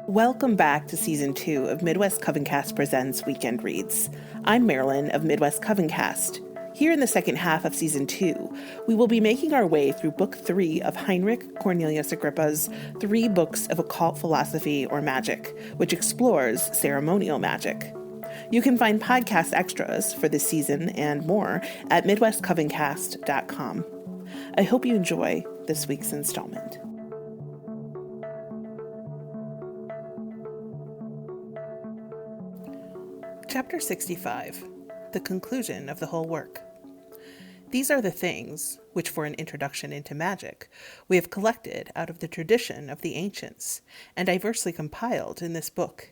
Welcome back to Season 2 of Midwest Covencast Presents Weekend Reads. I'm Marilyn of Midwest Covencast. Here in the second half of Season 2, we will be making our way through Book 3 of Heinrich Cornelius Agrippa's 3 books of occult philosophy or magic, which explores ceremonial magic. You can find podcast extras for this season and more at MidwestCovencast.com. I hope you enjoy this week's installment. Chapter 65, The Conclusion of the Whole Work. These are the things, which for an introduction into magic, we have collected out of the tradition of the ancients, and diversely compiled in this book,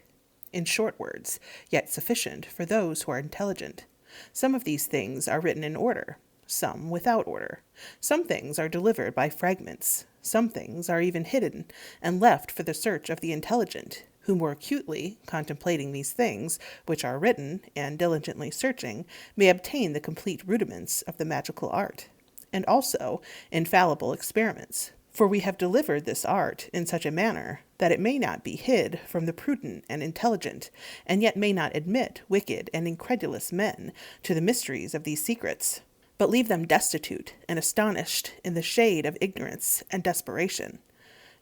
in short words, yet sufficient for those who are intelligent. Some of these things are written in order, some without order. Some things are delivered by fragments. Some things are even hidden, and left for the search of the intelligent, who more acutely, contemplating these things, which are written, and diligently searching, may obtain the complete rudiments of the magical art, and also infallible experiments. For we have delivered this art in such a manner that it may not be hid from the prudent and intelligent, and yet may not admit wicked and incredulous men to the mysteries of these secrets, but leave them destitute and astonished in the shade of ignorance and desperation.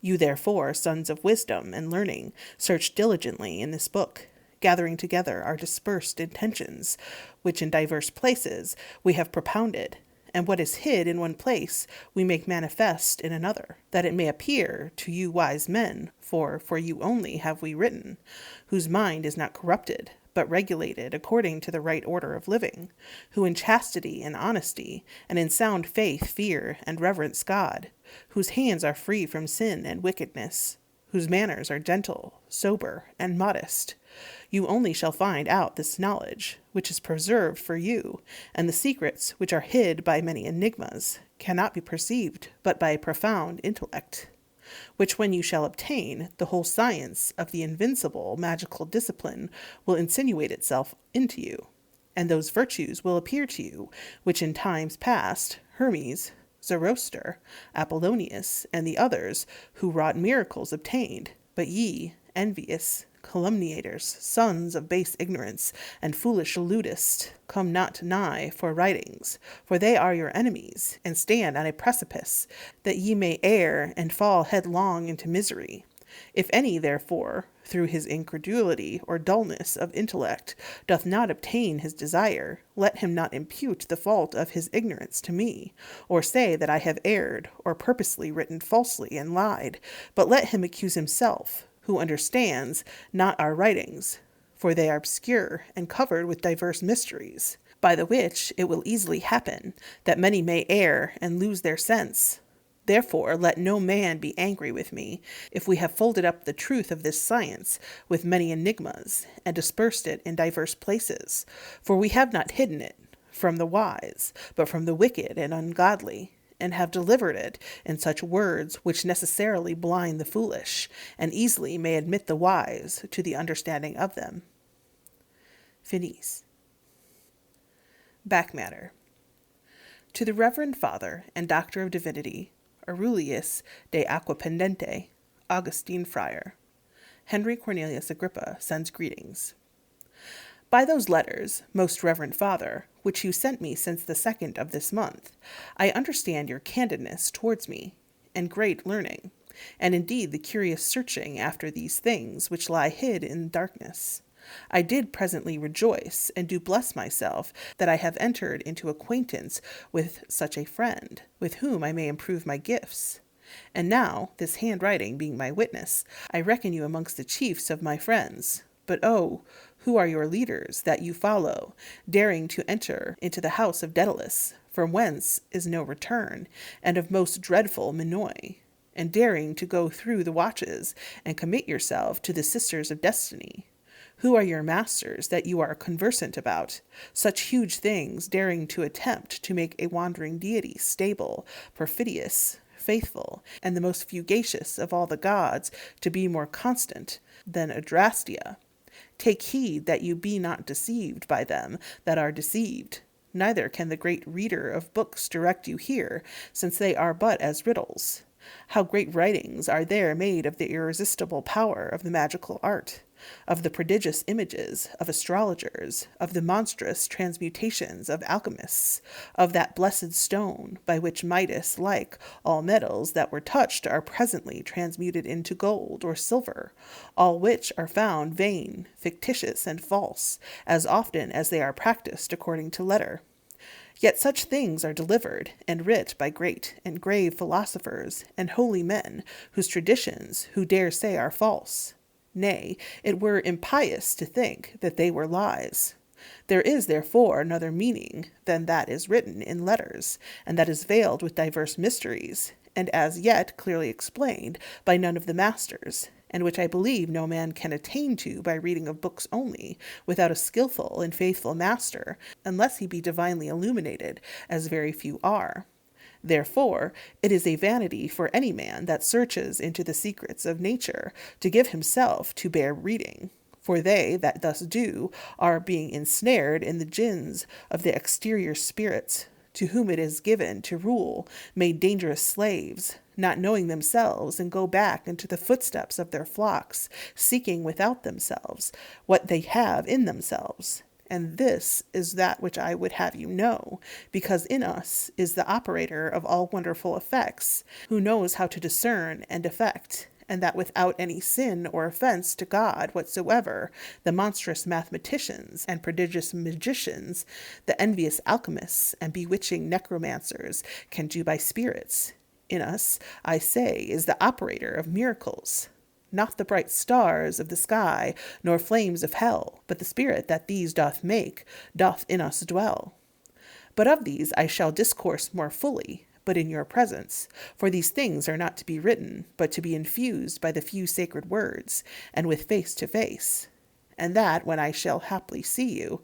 You therefore, sons of wisdom and learning, search diligently in this book, gathering together our dispersed intentions, which in diverse places we have propounded, and what is hid in one place we make manifest in another, that it may appear to you wise men, for you only have we written, whose mind is not corrupted, but regulated according to the right order of living, who in chastity and honesty, and in sound faith fear and reverence God, whose hands are free from sin and wickedness, whose manners are gentle, sober, and modest. You only shall find out this knowledge, which is preserved for you, and the secrets which are hid by many enigmas cannot be perceived but by a profound intellect, which when you shall obtain, the whole science of the invincible magical discipline will insinuate itself into you, and those virtues will appear to you, which in times past Hermes, Zoroaster, Apollonius, and the others who wrought miracles obtained, but ye, envious calumniators, sons of base ignorance, and foolish ludists, come not nigh for writings, for they are your enemies, and stand on a precipice, that ye may err and fall headlong into misery. If any, therefore, through his incredulity or dullness of intellect, doth not obtain his desire, let him not impute the fault of his ignorance to me, or say that I have erred, or purposely written falsely and lied, but let him accuse himself, who understands not our writings, for they are obscure and covered with diverse mysteries, by the which it will easily happen that many may err and lose their sense. Therefore let no man be angry with me, if we have folded up the truth of this science with many enigmas, and dispersed it in diverse places, for we have not hidden it from the wise, but from the wicked and ungodly, and have delivered it in such words which necessarily blind the foolish, and easily may admit the wise to the understanding of them. Finis. Back matter. To the Reverend Father and Doctor of Divinity, Aurelius de Aquapendente, Augustine Friar, Henry Cornelius Agrippa sends greetings. By those letters, most reverend Father, which you sent me since the 2nd of this month, I understand your candidness towards me, and great learning, and indeed the curious searching after these things which lie hid in darkness. I did presently rejoice, and do bless myself that I have entered into acquaintance with such a friend, with whom I may improve my gifts. And now, this handwriting being my witness, I reckon you amongst the chiefs of my friends. But oh, who are your leaders that you follow, daring to enter into the house of Daedalus, from whence is no return, and of most dreadful Minoi, and daring to go through the watches, and commit yourself to the sisters of destiny? Who are your masters that you are conversant about, such huge things daring to attempt to make a wandering deity stable, perfidious, faithful, and the most fugacious of all the gods to be more constant than Adrastia? Take heed that you be not deceived by them that are deceived. Neither can the great reader of books direct you here, since they are but as riddles. How great writings are there made of the irresistible power of the magical art, of the prodigious images of astrologers, of the monstrous transmutations of alchemists, of that blessed stone by which Midas, like all metals that were touched, are presently transmuted into gold or silver, all which are found vain, fictitious, and false, as often as they are practised according to letter. Yet such things are delivered and writ by great and grave philosophers and holy men, whose traditions who dare say are false? Nay, it were impious to think that they were lies. There is therefore another meaning than that is written in letters, and that is veiled with diverse mysteries, and as yet clearly explained by none of the masters, and which I believe no man can attain to by reading of books only, without a skilful and faithful master, unless he be divinely illuminated, as very few are. Therefore, it is a vanity for any man that searches into the secrets of nature to give himself to bare reading. For they that thus do are being ensnared in the gins of the exterior spirits, to whom it is given to rule, made dangerous slaves, not knowing themselves, and go back into the footsteps of their flocks, seeking without themselves what they have in themselves. And this is that which I would have you know, because in us is the operator of all wonderful effects, who knows how to discern and effect, and that without any sin or offense to God whatsoever, the monstrous mathematicians and prodigious magicians, the envious alchemists and bewitching necromancers can do by spirits. In us, I say, is the operator of miracles. Not the bright stars of the sky, nor flames of hell, but the spirit that these doth make, doth in us dwell. But of these I shall discourse more fully, but in your presence, for these things are not to be written, but to be infused by the few sacred words, and with face to face, and that when I shall haply see you.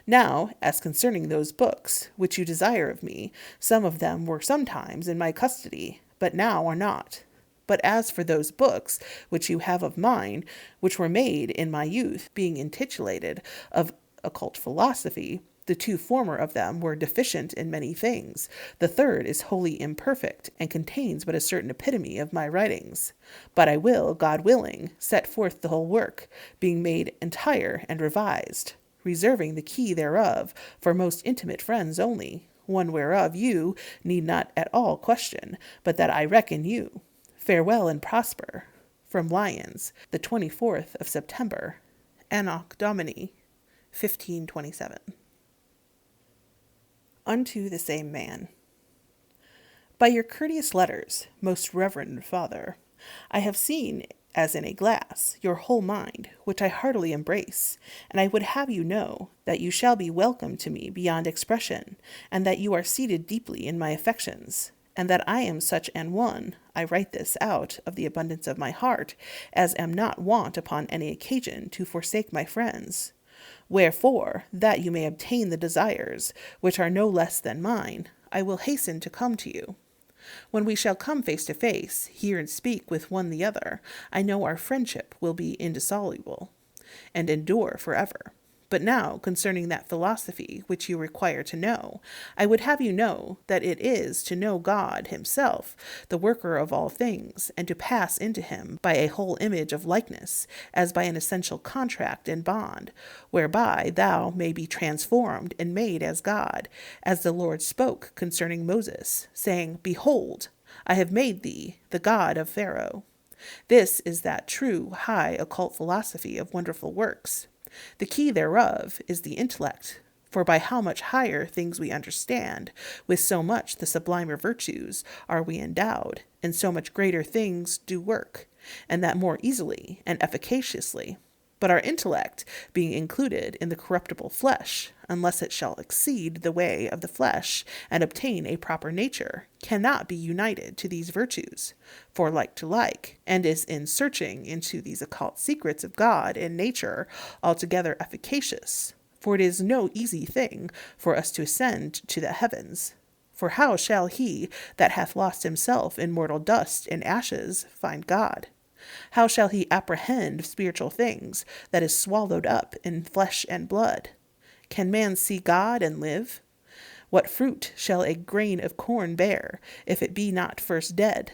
Now, as concerning those books, which you desire of me, some of them were sometimes in my custody, but now are not. But as for those books which you have of mine, which were made in my youth, being intitulated of Occult Philosophy, the two former of them were deficient in many things. The third is wholly imperfect, and contains but a certain epitome of my writings. But I will, God willing, set forth the whole work, being made entire and revised, reserving the key thereof for most intimate friends only, one whereof you need not at all question, but that I reckon you. Farewell and prosper. From Lyons, the 24th of September, Anno Domini, 1527. Unto the same man. By your courteous letters, most reverend Father, I have seen, as in a glass, your whole mind, which I heartily embrace, and I would have you know that you shall be welcome to me beyond expression, and that you are seated deeply in my affections, and that I am such an one, I write this out of the abundance of my heart, as am not wont upon any occasion to forsake my friends. Wherefore, that you may obtain the desires, which are no less than mine, I will hasten to come to you. When we shall come face to face, hear and speak with one the other, I know our friendship will be indissoluble, and endure forever. But now, concerning that philosophy which you require to know, I would have you know that it is to know God himself, the worker of all things, and to pass into him by a whole image of likeness, as by an essential contract and bond, whereby thou may be transformed and made as God, as the Lord spoke concerning Moses, saying, Behold, I have made thee the God of Pharaoh. This is that true, high, occult philosophy of wonderful works. The key thereof is the intellect, for by how much higher things we understand, with so much the sublimer virtues are we endowed, and so much greater things do work, and that more easily and efficaciously. But our intellect, being included in the corruptible flesh, unless it shall exceed the way of the flesh, and obtain a proper nature, cannot be united to these virtues, for like to like, and is in searching into these occult secrets of God and nature altogether efficacious. For it is no easy thing for us to ascend to the heavens. For how shall he that hath lost himself in mortal dust and ashes find God? How shall he apprehend spiritual things that is swallowed up in flesh and blood? Can man see God and live? What fruit shall a grain of corn bear if it be not first dead?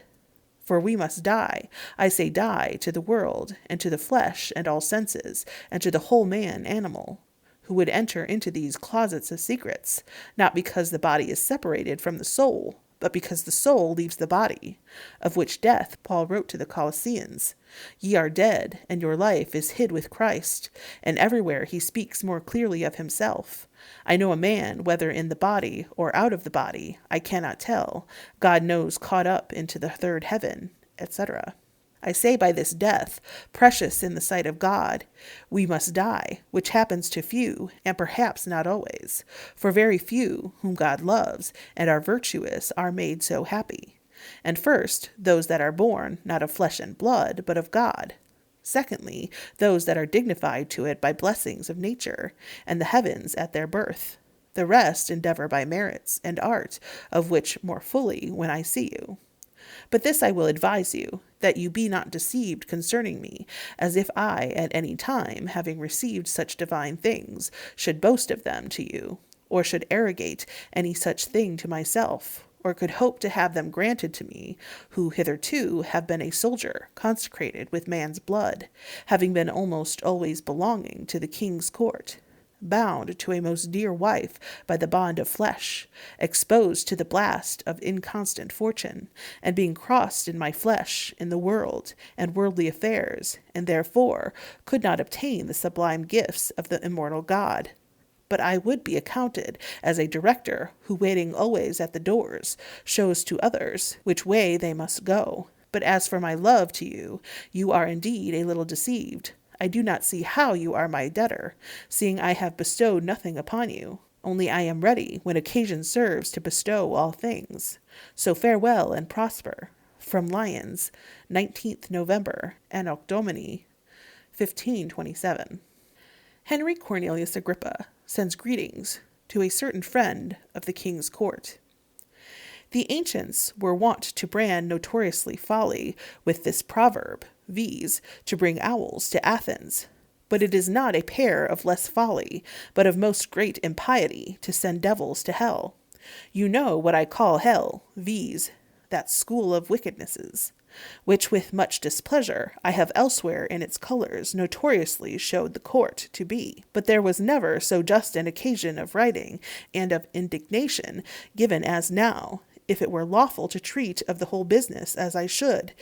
For we must die, I say die, to the world, and to the flesh, and all senses, and to the whole man animal, who would enter into these closets of secrets, not because the body is separated from the soul, but because the soul leaves the body, of which death Paul wrote to the Colossians, Ye are dead, and your life is hid with Christ. And everywhere he speaks more clearly of himself. I know a man, whether in the body or out of the body, I cannot tell. God knows, caught up into the third heaven, etc. I say by this death, precious in the sight of God, we must die, which happens to few, and perhaps not always. For very few, whom God loves, and are virtuous, are made so happy. And first, those that are born, not of flesh and blood, but of God. Secondly, those that are dignified to it by blessings of nature, and the heavens at their birth. The rest endeavor by merits and art, of which more fully when I see you. But this I will advise you, that you be not deceived concerning me, as if I, at any time, having received such divine things, should boast of them to you, or should arrogate any such thing to myself, or could hope to have them granted to me, who hitherto have been a soldier, consecrated with man's blood, having been almost always belonging to the king's court, bound to a most dear wife by the bond of flesh, exposed to the blast of inconstant fortune, and being crossed in my flesh in the world and worldly affairs, and therefore could not obtain the sublime gifts of the immortal God. But I would be accounted as a director who, waiting always at the doors, shows to others which way they must go. But as for my love to you, you are indeed a little deceived. I do not see how you are my debtor, seeing I have bestowed nothing upon you. Only I am ready, when occasion serves, to bestow all things. So farewell and prosper. From Lyons, 19th November, Anno Domini, 1527. Henry Cornelius Agrippa sends greetings to a certain friend of the king's court. The ancients were wont to brand notoriously folly with this proverb, viz., to bring owls to Athens. But it is not a pair of less folly, but of most great impiety, to send devils to hell. You know what I call hell, viz., that school of wickednesses, which with much displeasure I have elsewhere in its colours notoriously showed the court to be. But there was never so just an occasion of writing and of indignation given as now, if it were lawful to treat of the whole business as I should.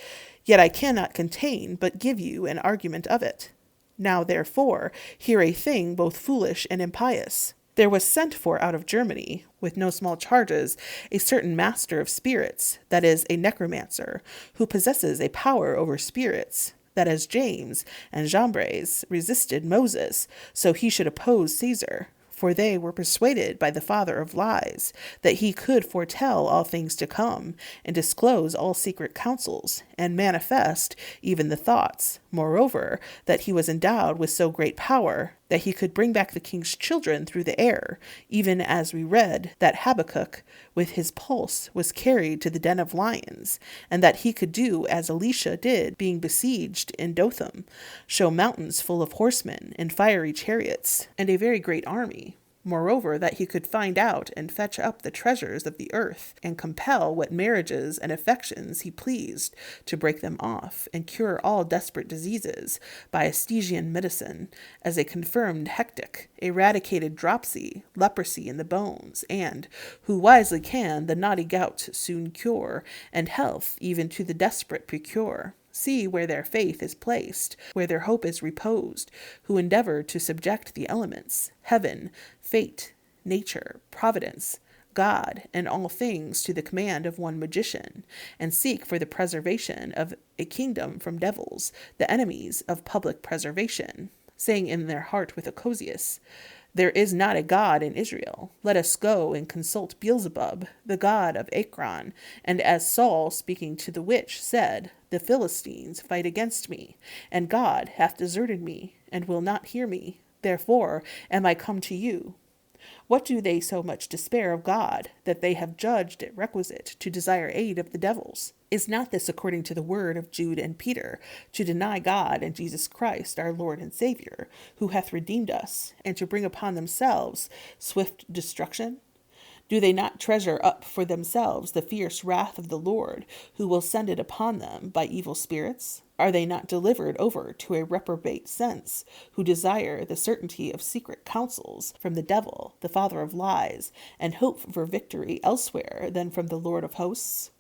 Yet I cannot contain but give you an argument of it. Now therefore hear a thing both foolish and impious. There was sent for out of Germany, with no small charges, a certain master of spirits, that is, a necromancer, who possesses a power over spirits, that as James and Jambres resisted Moses, so he should oppose Caesar. For they were persuaded by the father of lies that he could foretell all things to come, and disclose all secret counsels, and manifest even the thoughts. Moreover, that he was endowed with so great power that he could bring back the king's children through the air, even as we read that Habakkuk with his pulse was carried to the den of lions, and that he could do as Elisha did, being besieged in Dothan, show mountains full of horsemen and fiery chariots, and a very great army. Moreover, that he could find out and fetch up the treasures of the earth, and compel what marriages and affections he pleased, to break them off, and cure all desperate diseases by a Stygian medicine, as a confirmed hectic, eradicated dropsy, leprosy in the bones, and, who wisely can the naughty gout soon cure, and health even to the desperate procure. See where their faith is placed, where their hope is reposed, who endeavor to subject the elements, heaven, fate, nature, providence, God, and all things to the command of one magician, and seek for the preservation of a kingdom from devils, the enemies of public preservation, saying in their heart with Occult, there is not a God in Israel. Let us go and consult Beelzebub, the god of Akron. And as Saul, speaking to the witch, said, the Philistines fight against me, and God hath deserted me, and will not hear me. Therefore am I come to you. What do they so much despair of God, that they have judged it requisite to desire aid of the devils? Is not this according to the word of Jude and Peter, to deny God and Jesus Christ, our Lord and Saviour, who hath redeemed us, and to bring upon themselves swift destruction? Do they not treasure up for themselves the fierce wrath of the Lord, who will send it upon them by evil spirits? Are they not delivered over to a reprobate sense, who desire the certainty of secret counsels from the devil, the father of lies, and hope for victory elsewhere than from the Lord of hosts?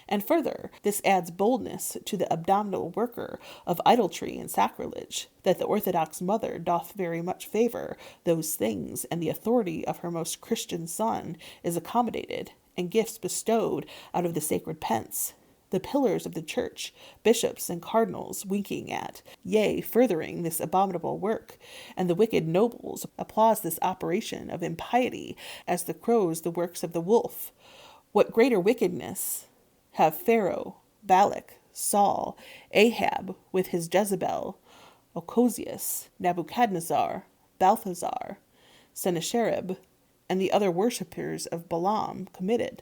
And further, this adds boldness to the abominable worker of idolatry and sacrilege, that the orthodox mother doth very much favor those things, and the authority of her most Christian son is accommodated, and gifts bestowed out of the sacred pence. The pillars of the church, bishops and cardinals winking at, yea, furthering this abominable work, and the wicked nobles applaud this operation of impiety as the crows the works of the wolf. What greater wickedness have Pharaoh, Balak, Saul, Ahab with his Jezebel, Occult, Nebuchadnezzar, Balthazar, Sennacherib, and the other worshippers of Balaam committed?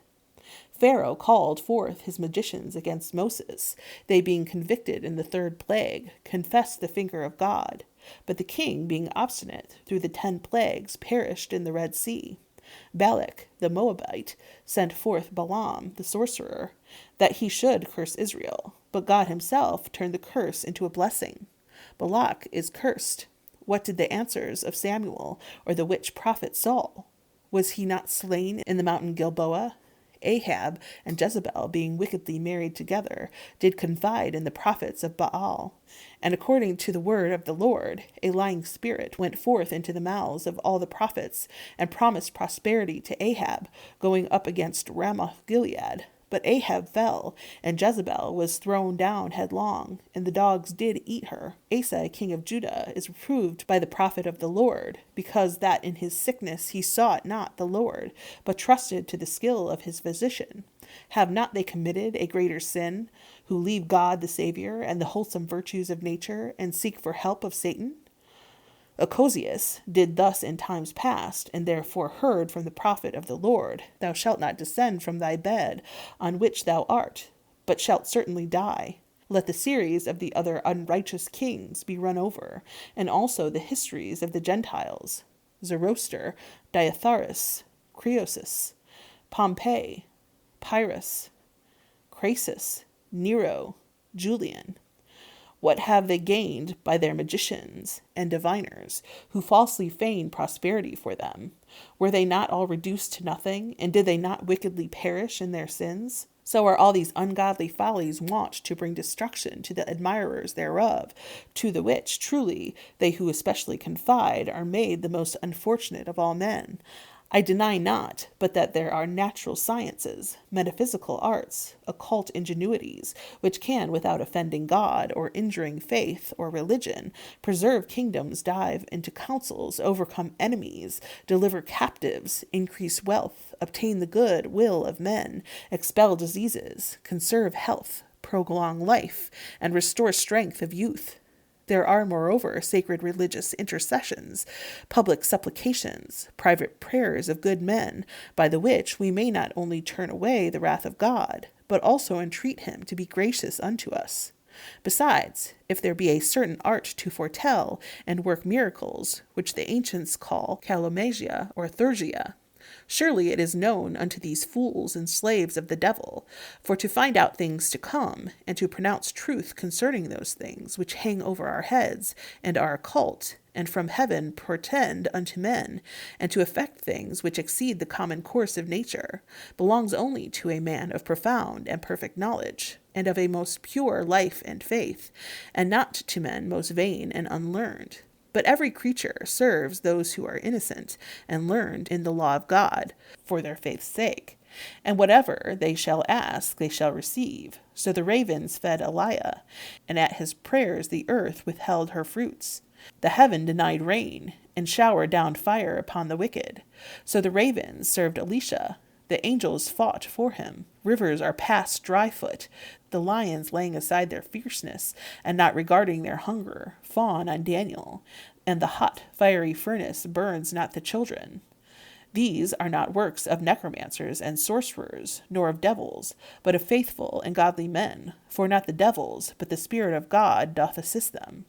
Pharaoh called forth his magicians against Moses. They, being convicted in the third plague, confessed the finger of God. But the king, being obstinate through the 10 plagues, perished in the Red Sea. Balak, the Moabite, sent forth Balaam, the sorcerer, that he should curse Israel. But God himself turned the curse into a blessing. Balak is cursed. What did the answers of Samuel or the witch prophet Saul? Was he not slain in the mountain Gilboa? Ahab and Jezebel, being wickedly married together, did confide in the prophets of Baal. And according to the word of the Lord, a lying spirit went forth into the mouths of all the prophets, and promised prosperity to Ahab, going up against Ramoth Gilead. But Ahab fell, and Jezebel was thrown down headlong, and the dogs did eat her. Asa, king of Judah, is reproved by the prophet of the Lord, because that in his sickness he sought not the Lord, but trusted to the skill of his physician. Have not they committed a greater sin, who leave God the Savior and the wholesome virtues of nature, and seek for help of Satan? Occult did thus in times past, and therefore heard from the prophet of the Lord, Thou shalt not descend from thy bed on which thou art, but shalt certainly die. Let the series of the other unrighteous kings be run over, and also the histories of the Gentiles, Zoroaster, Diatharus, Croesus, Pompey, Pyrrhus, Crassus, Nero, Julian. What have they gained by their magicians and diviners, who falsely feign prosperity for them? Were they not all reduced to nothing, and did they not wickedly perish in their sins? So are all these ungodly follies wont to bring destruction to the admirers thereof, to the which, truly, they who especially confide are made the most unfortunate of all men. I deny not, but that there are natural sciences, metaphysical arts, occult ingenuities, which can, without offending God, or injuring faith or religion, preserve kingdoms, dive into councils, overcome enemies, deliver captives, increase wealth, obtain the good will of men, expel diseases, conserve health, prolong life, and restore strength of youth. There are, moreover, sacred religious intercessions, public supplications, private prayers of good men, by the which we may not only turn away the wrath of God, but also entreat him to be gracious unto us. Besides, if there be a certain art to foretell and work miracles, which the ancients call calomagia or thurgia, surely it is known unto these fools and slaves of the devil, for to find out things to come, and to pronounce truth concerning those things which hang over our heads, and are occult, and from heaven portend unto men, and to effect things which exceed the common course of nature, belongs only to a man of profound and perfect knowledge, and of a most pure life and faith, and not to men most vain and unlearned. But every creature serves those who are innocent and learned in the law of God, for their faith's sake. And whatever they shall ask, they shall receive. So the ravens fed Eliah, and at his prayers the earth withheld her fruits. The heaven denied rain, and showered down fire upon the wicked. So the ravens served Elisha. The angels fought for him. Rivers are passed dry-foot. The lions, laying aside their fierceness, and not regarding their hunger, fawn on Daniel. And the hot, fiery furnace burns not the children. These are not works of necromancers and sorcerers, nor of devils, but of faithful and godly men. For not the devils, but the Spirit of God doth assist them.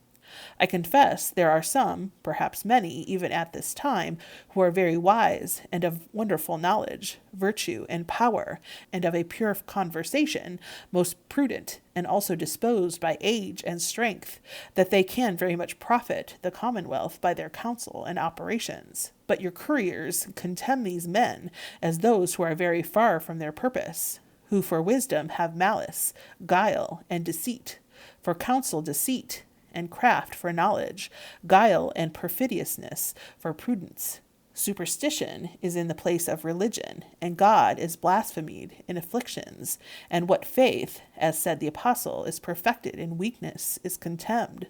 I confess there are some, perhaps many, even at this time, who are very wise, and of wonderful knowledge, virtue, and power, and of a pure conversation, most prudent, and also disposed by age and strength, that they can very much profit the commonwealth by their counsel and operations. But your couriers contemn these men as those who are very far from their purpose, who for wisdom have malice, guile, and deceit, for counsel deceit, and craft for knowledge, guile and perfidiousness for prudence. Superstition is in the place of religion, and God is blasphemed in afflictions, and what faith, as said the apostle, is perfected in weakness is contemned.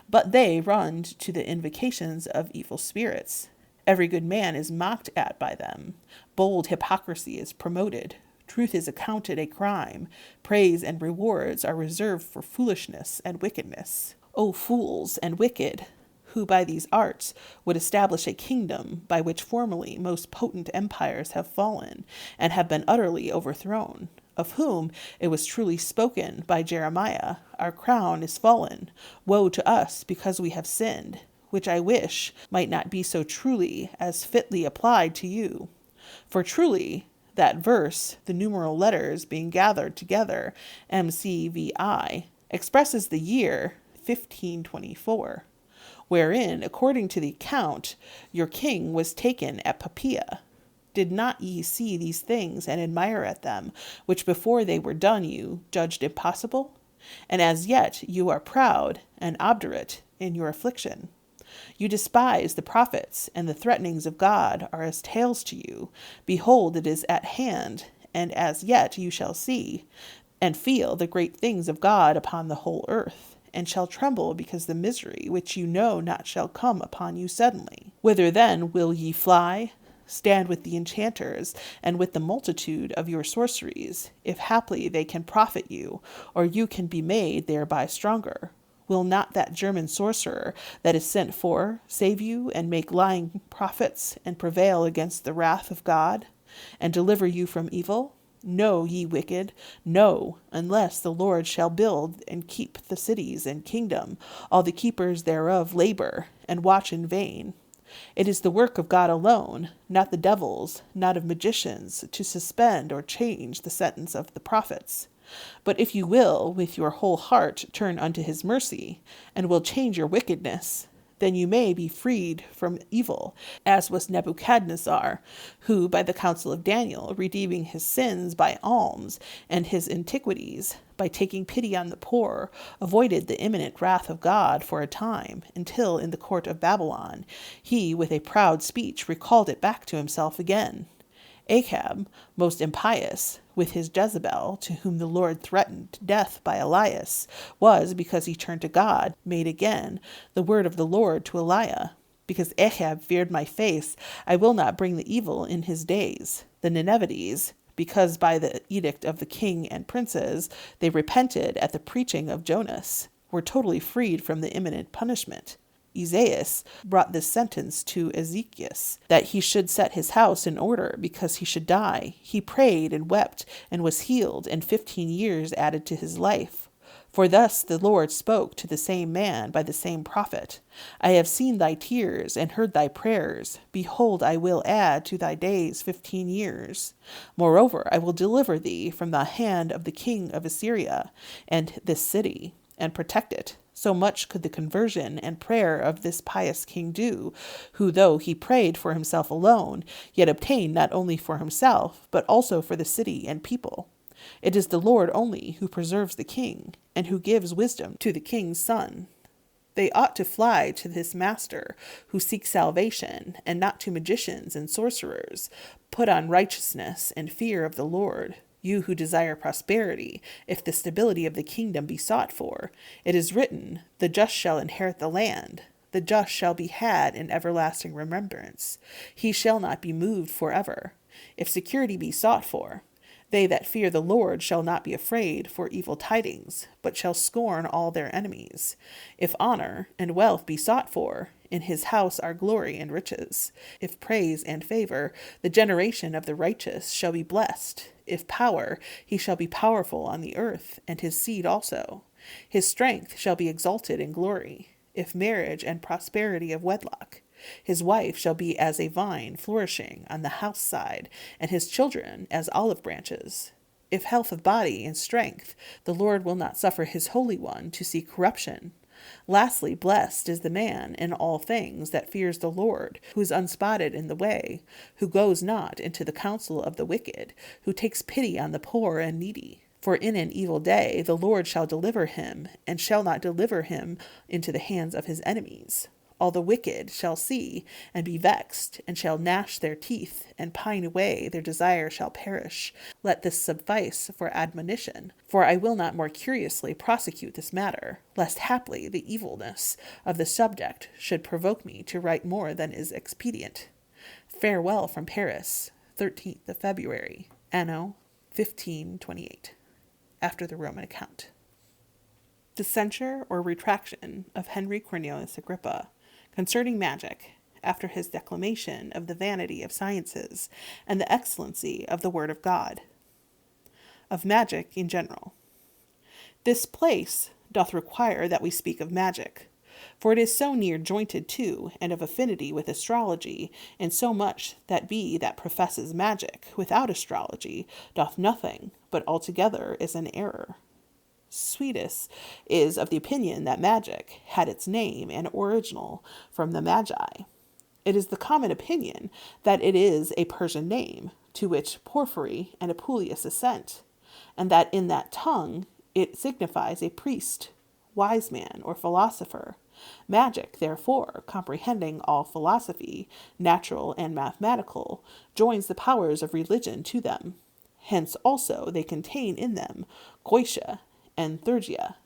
But they run to the invocations of evil spirits. Every good man is mocked at by them. Bold hypocrisy is promoted. Truth is accounted a crime. Praise and rewards are reserved for foolishness and wickedness. O fools and wicked, who by these arts would establish a kingdom by which formerly most potent empires have fallen and have been utterly overthrown, of whom it was truly spoken by Jeremiah, our crown is fallen, woe to us because we have sinned, which I wish might not be so truly as fitly applied to you. For truly, that verse, the numeral letters being gathered together, MCVI, expresses the year 1524, wherein, according to the account, your king was taken at Poppaea. Did not ye see these things and admire at them, which before they were done you judged impossible? And as yet you are proud and obdurate in your affliction. You despise the prophets, and the threatenings of God are as tales to you. Behold, it is at hand, and as yet you shall see and feel the great things of God upon the whole earth, and shall tremble because the misery which you know not shall come upon you suddenly. Whither then will ye fly? Stand with the enchanters, and with the multitude of your sorceries, if haply they can profit you, or you can be made thereby stronger. Will not that German sorcerer that is sent for save you, and make lying prophets, and prevail against the wrath of God, and deliver you from evil? No, ye wicked, no, unless the Lord shall build and keep the cities and kingdom, all the keepers thereof labor, and watch in vain. It is the work of God alone, not the devil's, not of magicians, to suspend or change the sentence of the prophets. But if you will with your whole heart turn unto his mercy, and will change your wickedness, then you may be freed from evil, as was Nebuchadnezzar, who, by the counsel of Daniel, redeeming his sins by alms, and his iniquities, by taking pity on the poor, avoided the imminent wrath of God for a time, until in the court of Babylon he with a proud speech recalled it back to himself again. Ahab, most impious, with his Jezebel, to whom the Lord threatened death by Elias, was, because he turned to God, made again the word of the Lord to Eliah. Because Ahab feared my face, I will not bring the evil in his days. The Ninevites, because by the edict of the king and princes they repented at the preaching of Jonas, were totally freed from the imminent punishment. Isaias brought this sentence to Ezekias, that he should set his house in order, because he should die. He prayed and wept, and was healed, and 15 years added to his life. For thus the Lord spoke to the same man by the same prophet. I have seen thy tears, and heard thy prayers. Behold, I will add to thy days 15 years. Moreover, I will deliver thee from the hand of the king of Assyria, and this city, and protect it. So much could the conversion and prayer of this pious king do, who, though he prayed for himself alone, yet obtained not only for himself, but also for the city and people. It is the Lord only who preserves the king, and who gives wisdom to the king's son. They ought to fly to this master, who seeks salvation, and not to magicians and sorcerers. Put on righteousness and fear of the Lord. You who desire prosperity, if the stability of the kingdom be sought for. It is written, the just shall inherit the land. The just shall be had in everlasting remembrance. He shall not be moved forever. If security be sought for, they that fear the Lord shall not be afraid for evil tidings, but shall scorn all their enemies. If honor and wealth be sought for, in his house are glory and riches. If praise and favor, the generation of the righteous shall be blessed. If power, he shall be powerful on the earth, and his seed also. His strength shall be exalted in glory. if marriage and prosperity of wedlock. His wife shall be as a vine flourishing on the house side, and his children as olive branches. If health of body and strength, the Lord will not suffer his Holy One to see corruption. Lastly, blessed is the man in all things that fears the Lord, who is unspotted in the way, who goes not into the counsel of the wicked, who takes pity on the poor and needy. For in an evil day the Lord shall deliver him, and shall not deliver him into the hands of his enemies. All the wicked shall see, and be vexed, and shall gnash their teeth, and pine away, their desire shall perish. Let this suffice for admonition, for I will not more curiously prosecute this matter, lest haply the evilness of the subject should provoke me to write more than is expedient. Farewell from Paris, 13th of February, Anno 1528, after the Roman account. The censure or retraction of Henry Cornelius Agrippa concerning magic, after his declamation of the vanity of sciences and the excellency of the word of God. Of magic in general. This place doth require that we speak of magic, for it is so near jointed to and of affinity with astrology, in so much that that professes magic without astrology doth nothing, but altogether is an error. Suidas is of the opinion that magic had its name and original from the Magi. It is the common opinion that it is a Persian name, to which Porphyry and Apuleius assent, and that in that tongue it signifies a priest, wise man, or philosopher. Magic, therefore, comprehending all philosophy, natural and mathematical, joins the powers of religion to them. Hence also they contain in them Goetia and Thurgia,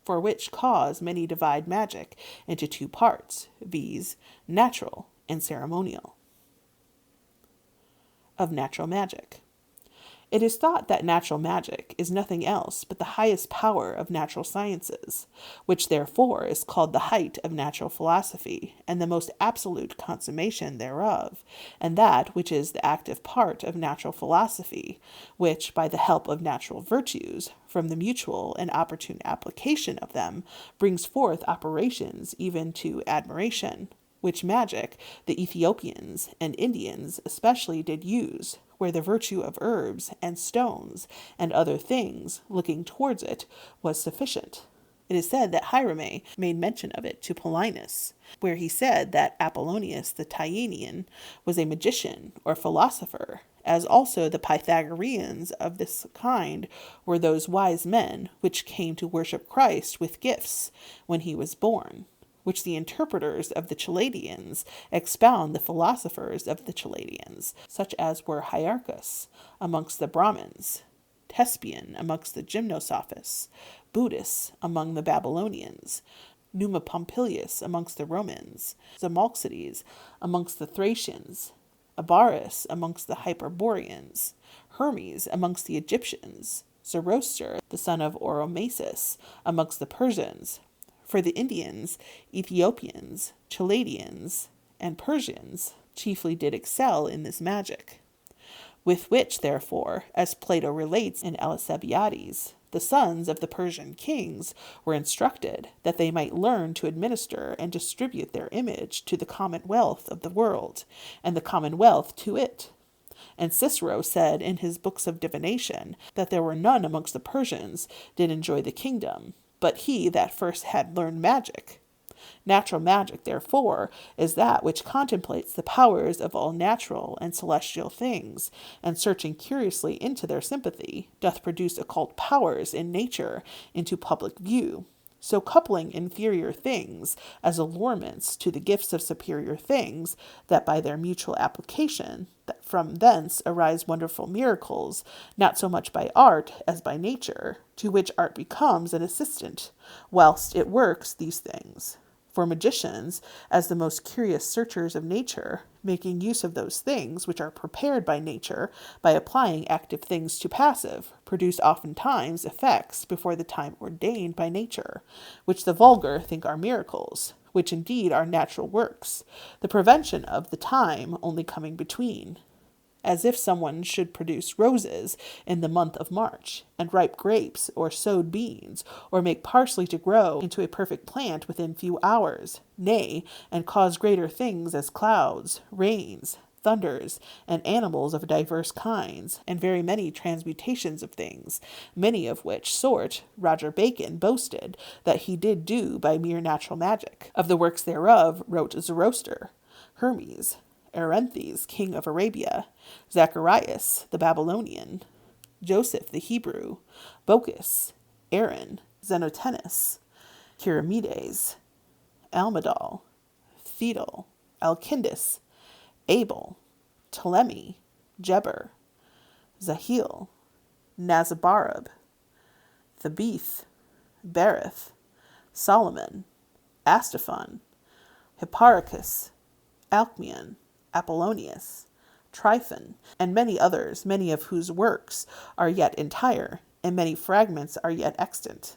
for which cause many divide magic into two parts, viz., natural and ceremonial. Of natural magic. It is thought that natural magic is nothing else but the highest power of natural sciences, which therefore is called the height of natural philosophy, and the most absolute consummation thereof, and that which is the active part of natural philosophy, which, by the help of natural virtues, from the mutual and opportune application of them, brings forth operations even to admiration, which magic the Ethiopians and Indians especially did use, where the virtue of herbs and stones and other things, looking towards it, was sufficient. It is said that Hierome made mention of it to Paulinus, where he said that Apollonius the Tyanean was a magician or philosopher, as also the Pythagoreans of this kind were those wise men which came to worship Christ with gifts when he was born, which the interpreters of the Chaldeans expound the philosophers of the Chaldeans, such as were Hierarchus amongst the Brahmins, Thespian amongst the Gymnosophists, Buddhists among the Babylonians, Numa Pompilius amongst the Romans, Zamolxides amongst the Thracians, Abaris amongst the Hyperboreans, Hermes amongst the Egyptians, Zoroaster, the son of Oromasis, amongst the Persians. For the Indians, Ethiopians, Chaldeans, and Persians chiefly did excel in this magic. With which, therefore, as Plato relates in Alcibiades, the sons of the Persian kings were instructed that they might learn to administer and distribute their image to the commonwealth of the world, and the commonwealth to it. And Cicero said in his books of divination that there were none amongst the Persians did enjoy the kingdom, but he that first had learned magic. Natural magic, therefore, is that which contemplates the powers of all natural and celestial things, and searching curiously into their sympathy, doth produce occult powers in nature into public view, so coupling inferior things as allurements to the gifts of superior things, that by their mutual application, that from thence arise wonderful miracles, not so much by art as by nature, to which art becomes an assistant, whilst it works these things. For magicians, as the most curious searchers of nature, making use of those things which are prepared by nature, by applying active things to passive, produce oftentimes effects before the time ordained by nature, which the vulgar think are miracles, which indeed are natural works, the prevention of the time only coming between. as if someone should produce roses in the month of March, and ripe grapes, or sowed beans, or make parsley to grow into a perfect plant within few hours, nay, and cause greater things as clouds, rains, thunders, and animals of divers kinds, and very many transmutations of things, many of which sort Roger Bacon boasted that he did do by mere natural magic. Of the works thereof wrote Zoroaster, Hermes, Arenthes, king of Arabia, Zacharias the Babylonian, Joseph the Hebrew, Bocchus, Aaron, Xenotenus, Chiramides, Almedal, Theodul, Alkindus, Abel, Ptolemy, Geber, Zahil, Nazabarab, Thabeth, Berith, Solomon, Astaphon, Hipparchus, Alcmaeon, Apollonius, Tryphon, and many others, many of whose works are yet entire, and many fragments are yet extant,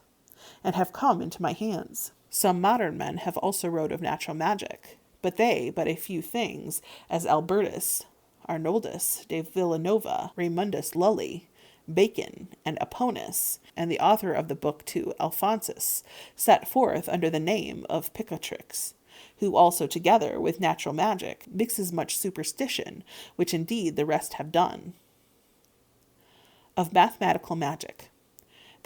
and have come into my hands. Some modern men have also wrote of natural magic, but they but a few things, as Albertus, Arnoldus de Villanova, Raymundus Lully, Bacon, and Aponus, and the author of the book to Alphonsus, set forth under the name of Picatrix, who also together with natural magic mixes much superstition, which indeed the rest have done. Of mathematical magic.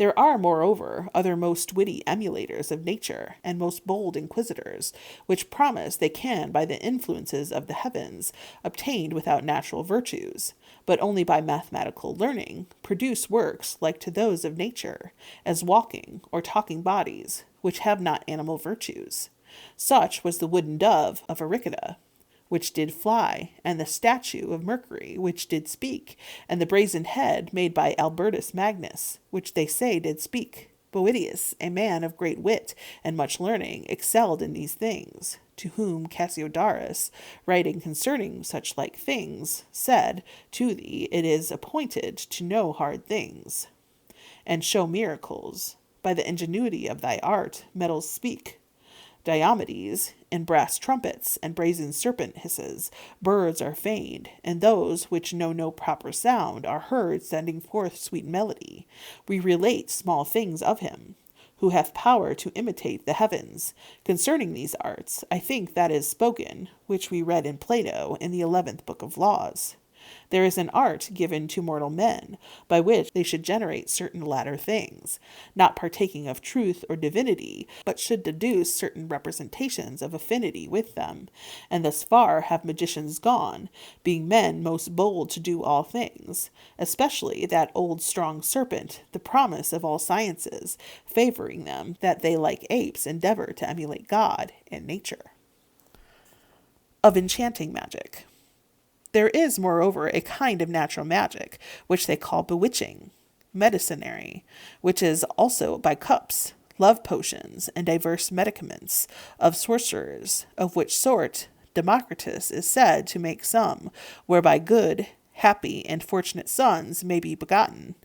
There are, moreover, other most witty emulators of nature, and most bold inquisitors, which promise they can, by the influences of the heavens, obtained without natural virtues, but only by mathematical learning, produce works like to those of nature, as walking or talking bodies, which have not animal virtues. Such was the wooden dove of Agrippa, which did fly, and the statue of Mercury, which did speak, and the brazen head made by Albertus Magnus, which they say did speak. Boetius, a man of great wit and much learning, excelled in these things, to whom Cassiodorus, writing concerning such like things, said, To thee it is appointed to know hard things, and show miracles. By the ingenuity of thy art metals speak. Diomedes, in brass trumpets and brazen serpent hisses, birds are feigned, and those which know no proper sound are heard sending forth sweet melody. We relate small things of him, who hath power to imitate the heavens. Concerning these arts, I think that is spoken, which we read in Plato in the 11th book of Laws. There is an art given to mortal men, by which they should generate certain latter things, not partaking of truth or divinity, but should deduce certain representations of affinity with them, and thus far have magicians gone, being men most bold to do all things, especially that old strong serpent, the promise of all sciences, favoring them, that they like apes endeavor to emulate God and nature. Of enchanting magic. There is, moreover, a kind of natural magic, which they call bewitching, medicinary, which is also by cups, love potions, and diverse medicaments, of sorcerers, of which sort Democritus is said to make some, whereby good, happy, and fortunate sons may be begotten,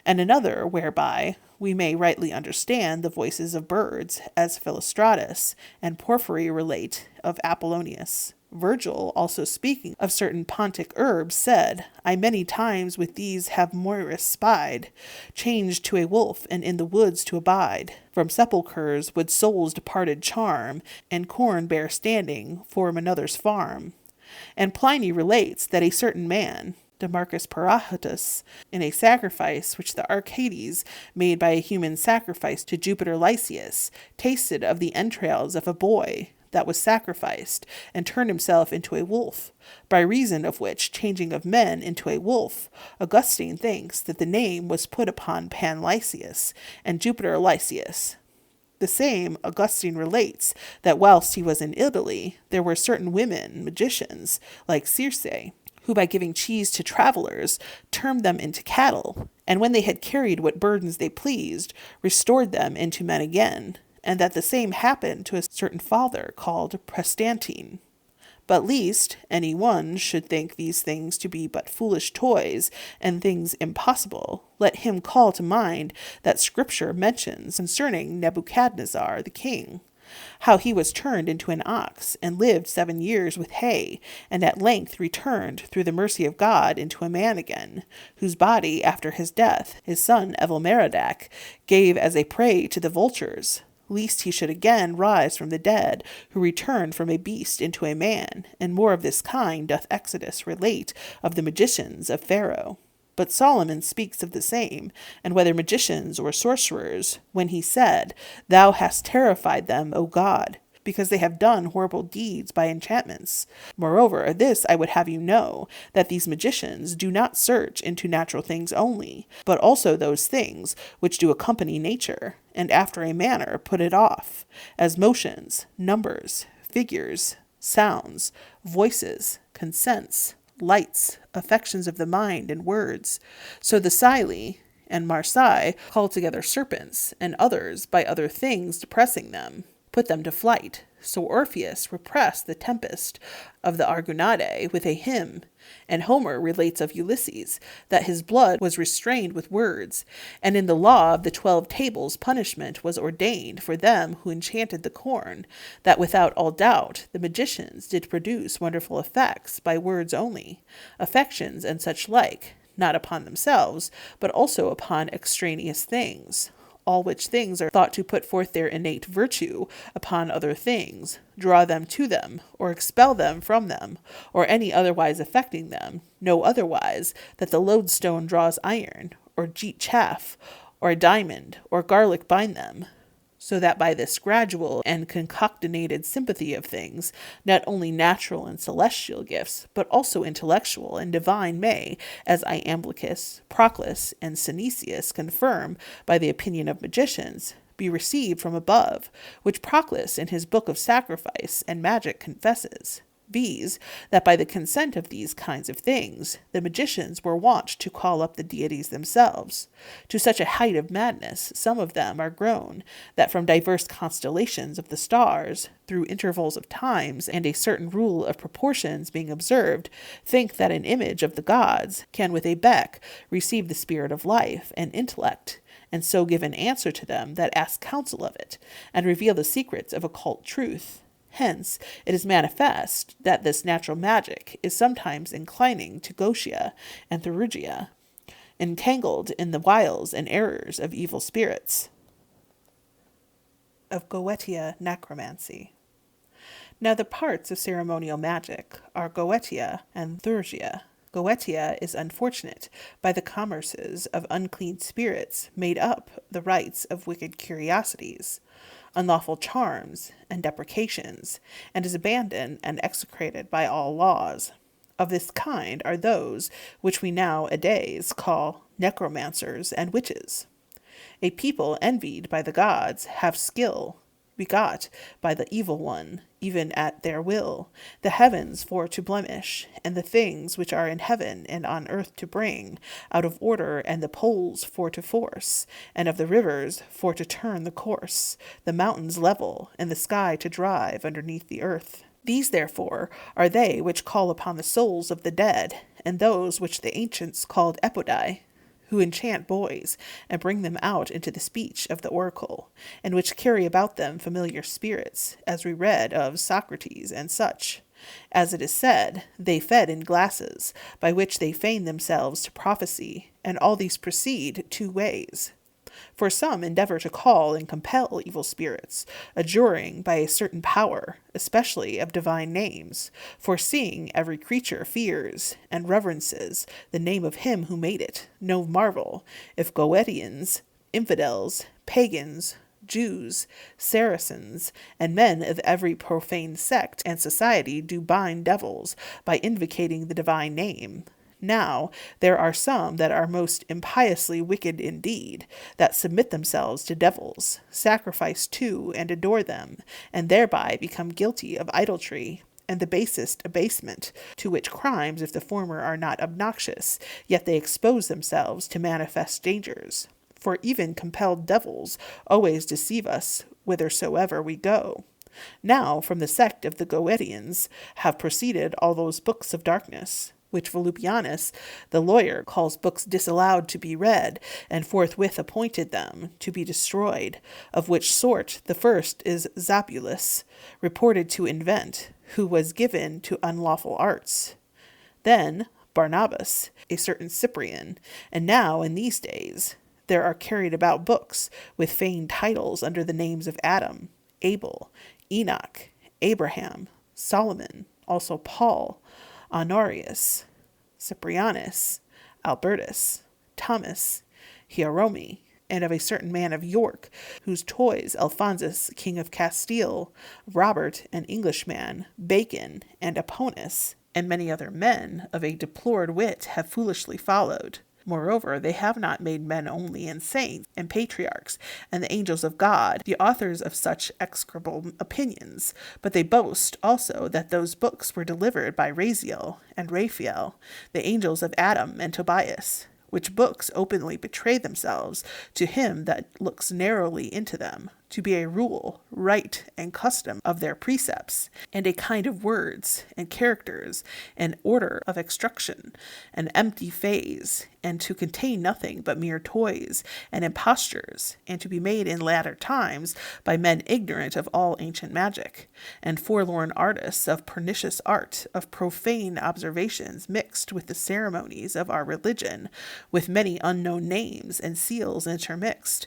and another whereby we may rightly understand the voices of birds, as Philostratus and Porphyry relate of Apollonius. Virgil, also speaking of certain pontic herbs, said, I many times with these have Moiris spied, changed to a wolf, and in the woods to abide. From sepulchres would souls departed charm, and corn bare standing, form another's farm. And Pliny relates that a certain man, Demarchus Parahatus, in a sacrifice which the Arcades made by a human sacrifice to Jupiter Lysius, tasted of the entrails of a boy that was sacrificed, and turned himself into a wolf, by reason of which changing of men into a wolf, Augustine thinks that the name was put upon Pan Lysius and Jupiter Lysius. The same Augustine relates that whilst he was in Italy, there were certain women, magicians, like Circe, who by giving cheese to travelers turned them into cattle, and when they had carried what burdens they pleased, restored them into men again, and that the same happened to a certain father called Prestantine. But least any one should think these things to be but foolish toys, and things impossible, let him call to mind that Scripture mentions concerning Nebuchadnezzar the king, how he was turned into an ox, and lived 7 years with hay, and at length returned through the mercy of God into a man again, whose body after his death his son Evilmerodach gave as a prey to the vultures, lest he should again rise from the dead, who returned from a beast into a man, and more of this kind doth Exodus relate of the magicians of Pharaoh. But Solomon speaks of the same, and whether magicians or sorcerers, when he said, Thou hast terrified them, O God, because they have done horrible deeds by enchantments. Moreover, this I would have you know, that these magicians do not search into natural things only, but also those things which do accompany nature, and after a manner put it off, as motions, numbers, figures, sounds, voices, consents, lights, affections of the mind, and words. So the Psyli and Marsai call together serpents, and others, by other things depressing them, put them to flight. So Orpheus repressed the tempest of the Argonaudae with a hymn, and Homer relates of Ulysses that his blood was restrained with words, and in the law of the 12 tables punishment was ordained for them who enchanted the corn, that without all doubt the magicians did produce wonderful effects by words only, affections and such like, not upon themselves, but also upon extraneous things. All which things are thought to put forth their innate virtue upon other things, draw them to them, or expel them from them, or any otherwise affecting them, no otherwise that the lodestone draws iron, or jeet chaff, or a diamond, or garlic bind them, so that by this gradual and concoctinated sympathy of things, not only natural and celestial gifts, but also intellectual and divine may, as Iamblichus, Proclus, and Synesius confirm by the opinion of magicians, be received from above, which Proclus in his book of sacrifice and magic confesses, viz., that by the consent of these kinds of things, the magicians were wont to call up the deities themselves. To such a height of madness some of them are grown, that from diverse constellations of the stars, through intervals of times, and a certain rule of proportions being observed, think that an image of the gods can with a beck receive the spirit of life and intellect, and so give an answer to them that ask counsel of it, and reveal the secrets of occult truth. Hence, it is manifest that this natural magic is sometimes inclining to Goetia and Theurgia, entangled in the wiles and errors of evil spirits. Of Goetia necromancy. Now the parts of ceremonial magic are Goetia and Theurgia. Goetia is unfortunate by the commerces of unclean spirits made up the rites of wicked curiosities, unlawful charms, and deprecations, and is abandoned and execrated by all laws. Of this kind are those which we now-a-days call necromancers and witches. A people envied by the gods have skill, begot by the evil one, even at their will, the heavens for to blemish, and the things which are in heaven and on earth to bring out of order, and the poles for to force, and of the rivers for to turn the course, the mountains level, and the sky to drive underneath the earth. These, therefore, are they which call upon the souls of the dead, and those which the ancients called epodai, who enchant boys, and bring them out into the speech of the oracle, and which carry about them familiar spirits, as we read of Socrates and such. As it is said, they fed in glasses, by which they feign themselves to prophecy, and all these proceed 2 ways. For some endeavor to call and compel evil spirits, adjuring by a certain power, especially of divine names, foreseeing every creature fears and reverences the name of him who made it. No marvel if Goetians, infidels, pagans, Jews, Saracens, and men of every profane sect and society do bind devils by invocating the divine name. Now, there are some that are most impiously wicked indeed, that submit themselves to devils, sacrifice to and adore them, and thereby become guilty of idolatry, and the basest abasement, to which crimes, if the former are not obnoxious, yet they expose themselves to manifest dangers. For even compelled devils always deceive us whithersoever we go. Now, from the sect of the Goetians have proceeded all those books of darkness, which Volupianus, the lawyer, calls books disallowed to be read, and forthwith appointed them to be destroyed, of which sort the first is Zapulus, reported to invent, who was given to unlawful arts. Then Barnabas, a certain Cyprian, and now, in these days, there are carried about books with feigned titles under the names of Adam, Abel, Enoch, Abraham, Solomon, also Paul, Honorius, Cyprianus, Albertus, Thomas, Hierome, and of a certain man of York, whose toys Alphonsus, king of Castile, Robert, an Englishman, Bacon, and Aponus, and many other men of a deplored wit have foolishly followed. Moreover, they have not made men only and saints and patriarchs and the angels of God the authors of such execrable opinions, but they boast also that those books were delivered by Raziel and Raphael, the angels of Adam and Tobias, which books openly betray themselves to him that looks narrowly into them, to be a rule, rite, and custom of their precepts, and a kind of words and characters, and order of extraction, an empty phase, and to contain nothing but mere toys and impostures, and to be made in latter times by men ignorant of all ancient magic, and forlorn artists of pernicious art, of profane observations mixed with the ceremonies of our religion, with many unknown names and seals intermixed,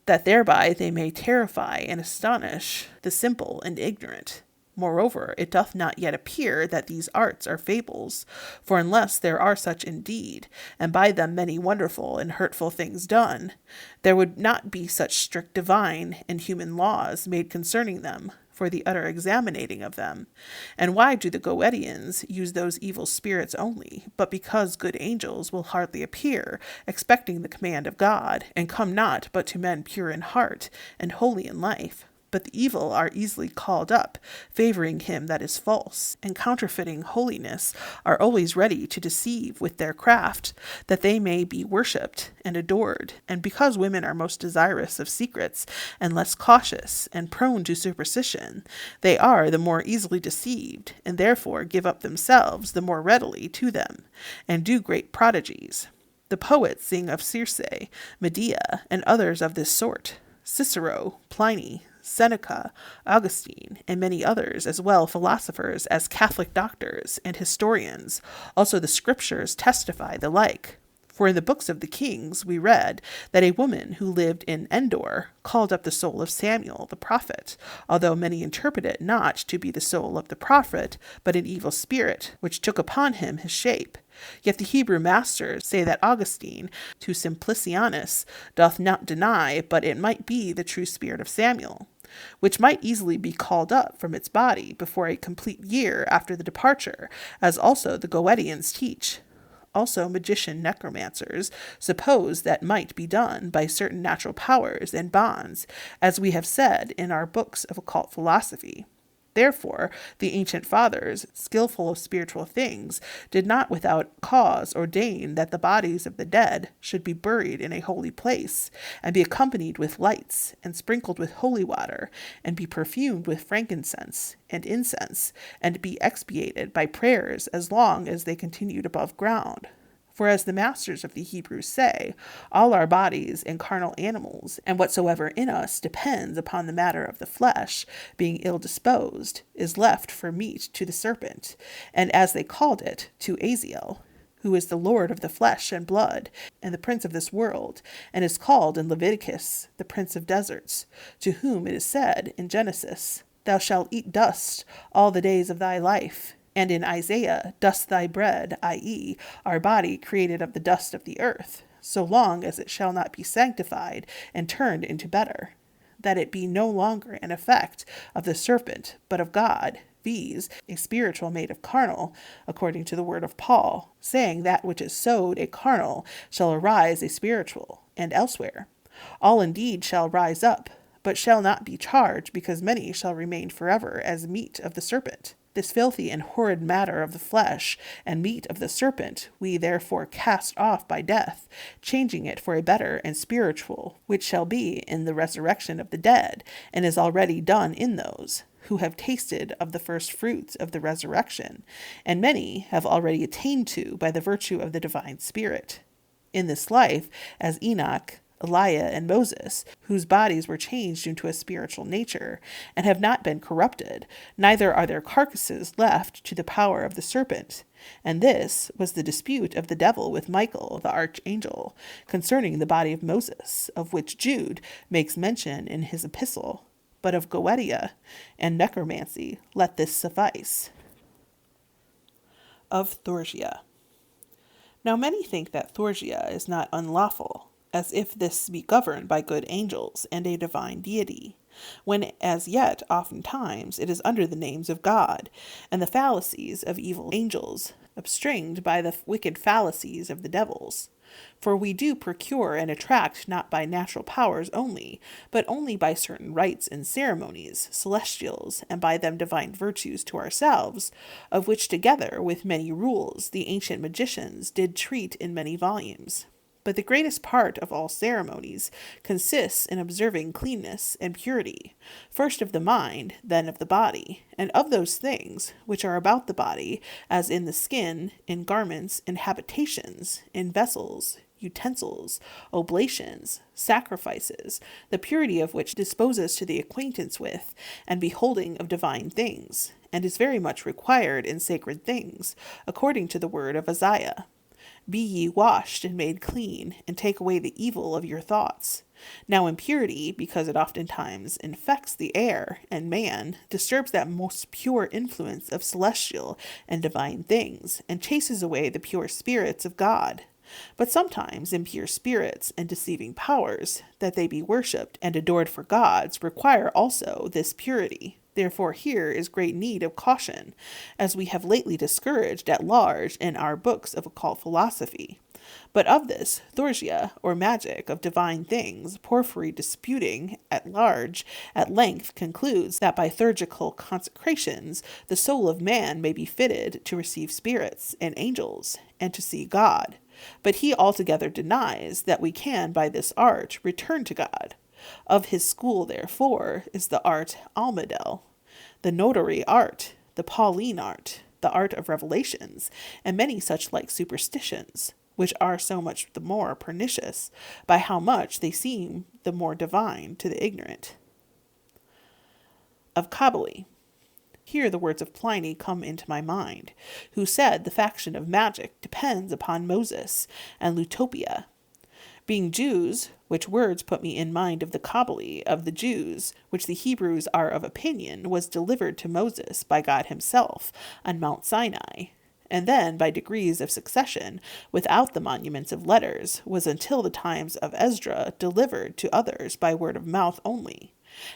that thereby they may terrify and astonish the simple and ignorant. Moreover, it doth not yet appear that these arts are fables, for unless there are such indeed, and by them many wonderful and hurtful things done, there would not be such strict divine and human laws made concerning them, for the utter examinating of them. And why do the Goetians use those evil spirits only, but because good angels will hardly appear, expecting the command of God, and come not but to men pure in heart, and holy in life? But the evil are easily called up, favoring him that is false, and counterfeiting holiness, are always ready to deceive with their craft, that they may be worshipped and adored. And because women are most desirous of secrets, and less cautious, and prone to superstition, they are the more easily deceived, and therefore give up themselves the more readily to them, and do great prodigies. The poets sing of Circe, Medea, and others of this sort. Cicero, Pliny, Seneca, Augustine, and many others, as well philosophers as Catholic doctors and historians. Also the scriptures testify the like. For in the books of the kings we read that a woman who lived in Endor called up the soul of Samuel the prophet, although many interpret it not to be the soul of the prophet, but an evil spirit, which took upon him his shape. Yet the Hebrew masters say that Augustine, to Simplicianus, doth not deny but it might be the true spirit of Samuel, which might easily be called up from its body before a complete year after the departure, as also the Goetians teach. Also magician necromancers suppose that might be done by certain natural powers and bonds, as we have said in our books of occult philosophy. Therefore, the ancient fathers, skillful of spiritual things, did not without cause ordain that the bodies of the dead should be buried in a holy place, and be accompanied with lights, and sprinkled with holy water, and be perfumed with frankincense and incense, and be expiated by prayers as long as they continued above ground. For as the masters of the Hebrews say, all our bodies and carnal animals, and whatsoever in us depends upon the matter of the flesh, being ill disposed, is left for meat to the serpent, and as they called it, to Aziel, who is the Lord of the flesh and blood, and the prince of this world, and is called in Leviticus the prince of deserts, to whom it is said in Genesis, Thou shalt eat dust all the days of thy life. And in Isaiah, dust thy bread, i.e., our body created of the dust of the earth, so long as it shall not be sanctified and turned into better, that it be no longer an effect of the serpent, but of God, viz., a spiritual made of carnal, according to the word of Paul, saying that which is sowed a carnal shall arise a spiritual, and elsewhere. All indeed shall rise up, but shall not be charged, because many shall remain forever as meat of the serpent. This filthy and horrid matter of the flesh and meat of the serpent we therefore cast off by death, changing it for a better and spiritual, which shall be in the resurrection of the dead, and is already done in those. who have tasted of the first fruits of the resurrection, and many have already attained to by the virtue of the divine Spirit. In this life, as Enoch, Elijah, and Moses, whose bodies were changed into a spiritual nature, and have not been corrupted, neither are their carcasses left to the power of the serpent. And this was the dispute of the devil with Michael the archangel, concerning the body of Moses, of which Jude makes mention in his epistle. But of Goetia and necromancy let this suffice. Of Thorgia. Now many think that Thorgia is not unlawful, as if this be governed by good angels and a divine deity, when as yet oftentimes it is under the names of God, and the fallacies of evil angels, abstringed by the wicked fallacies of the devils. For we do procure and attract not by natural powers only, but only by certain rites and ceremonies, celestials, and by them divine virtues to ourselves, of which together with many rules the ancient magicians did treat in many volumes. But the greatest part of all ceremonies consists in observing cleanness and purity, first of the mind, then of the body, and of those things which are about the body, as in the skin, in garments, in habitations, in vessels, utensils, oblations, sacrifices, the purity of which disposes to the acquaintance with and beholding of divine things, and is very much required in sacred things, according to the word of Isaiah. Be ye washed and made clean, and take away the evil of your thoughts. Now impurity, because it oftentimes infects the air and man, disturbs that most pure influence of celestial and divine things, and chases away the pure spirits of God. But sometimes impure spirits and deceiving powers, that they be worshipped and adored for gods, require also this purity. Therefore here is great need of caution, as we have lately discouraged at large in our books of occult philosophy. But of this Thorgia, or magic of divine things, Porphyry disputing at large, at length concludes that by theurgical consecrations the soul of man may be fitted to receive spirits and angels, and to see God. But he altogether denies that we can by this art return to God. Of his school, therefore, is the art Almadel, the notary art, the Pauline art, the art of revelations, and many such like superstitions, which are so much the more pernicious, by how much they seem the more divine to the ignorant. Of Cabally. Here the words of Pliny come into my mind, who said the faction of magic depends upon Moses and Lutopia. Being Jews, which words put me in mind of the Cabally of the Jews, which the Hebrews are of opinion was delivered to Moses by God himself on Mount Sinai, and then by degrees of succession, without the monuments of letters, was until the times of Esdra delivered to others by word of mouth only,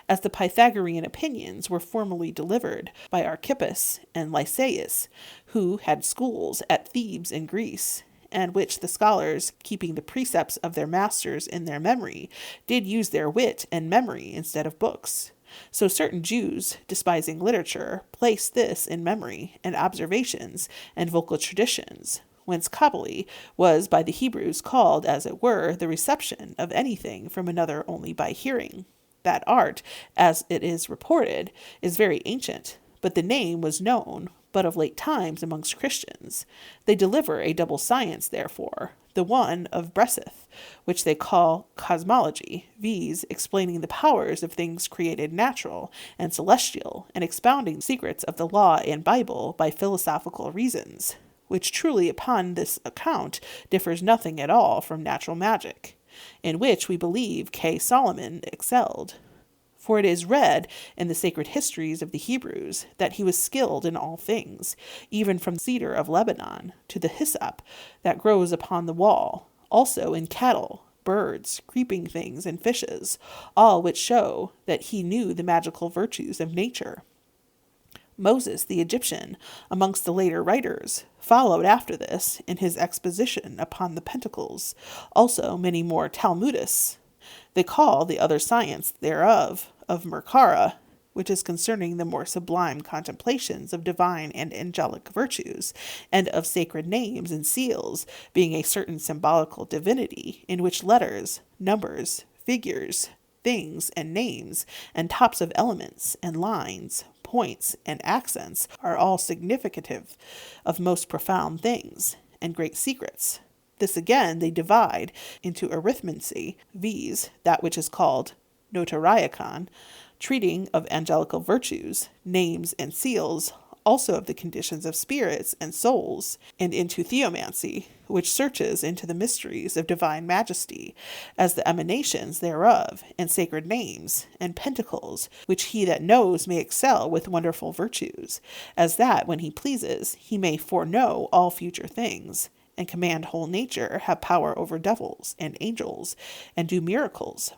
as the Pythagorean opinions were formerly delivered by Archippus and Lysaeus, who had schools at Thebes in Greece, and which the scholars, keeping the precepts of their masters in their memory, did use their wit and memory instead of books. So certain Jews, despising literature, place this in memory, and observations, and vocal traditions, whence Cabally was by the Hebrews called, as it were, the reception of anything from another only by hearing. That art, as it is reported, is very ancient, but the name was known but of late times amongst Christians. They deliver a double science, therefore, the one of Breseth, which they call cosmology, viz., explaining the powers of things created natural and celestial, and expounding secrets of the law and Bible by philosophical reasons, which truly upon this account differs nothing at all from natural magic, in which we believe K. Solomon excelled. For it is read in the sacred histories of the Hebrews that he was skilled in all things, even from the cedar of Lebanon to the hyssop that grows upon the wall, also in cattle, birds, creeping things, and fishes, all which show that he knew the magical virtues of nature. Moses the Egyptian, amongst the later writers, followed after this in his exposition upon the Pentacles, also many more Talmudists. They call the other science thereof of Merkara, which is concerning the more sublime contemplations of divine and angelic virtues, and of sacred names and seals, being a certain symbolical divinity, in which letters, numbers, figures, things and names, and tops of elements and lines, points and accents are all significative of most profound things and great secrets. This again they divide into arithmancy, viz., that which is called notoriacon, treating of angelical virtues, names and seals, also of the conditions of spirits and souls, and into theomancy, which searches into the mysteries of divine majesty, as the emanations thereof, and sacred names, and pentacles, which he that knows may excel with wonderful virtues, as that when he pleases he may foreknow all future things, and command whole nature, have power over devils and angels, and do miracles.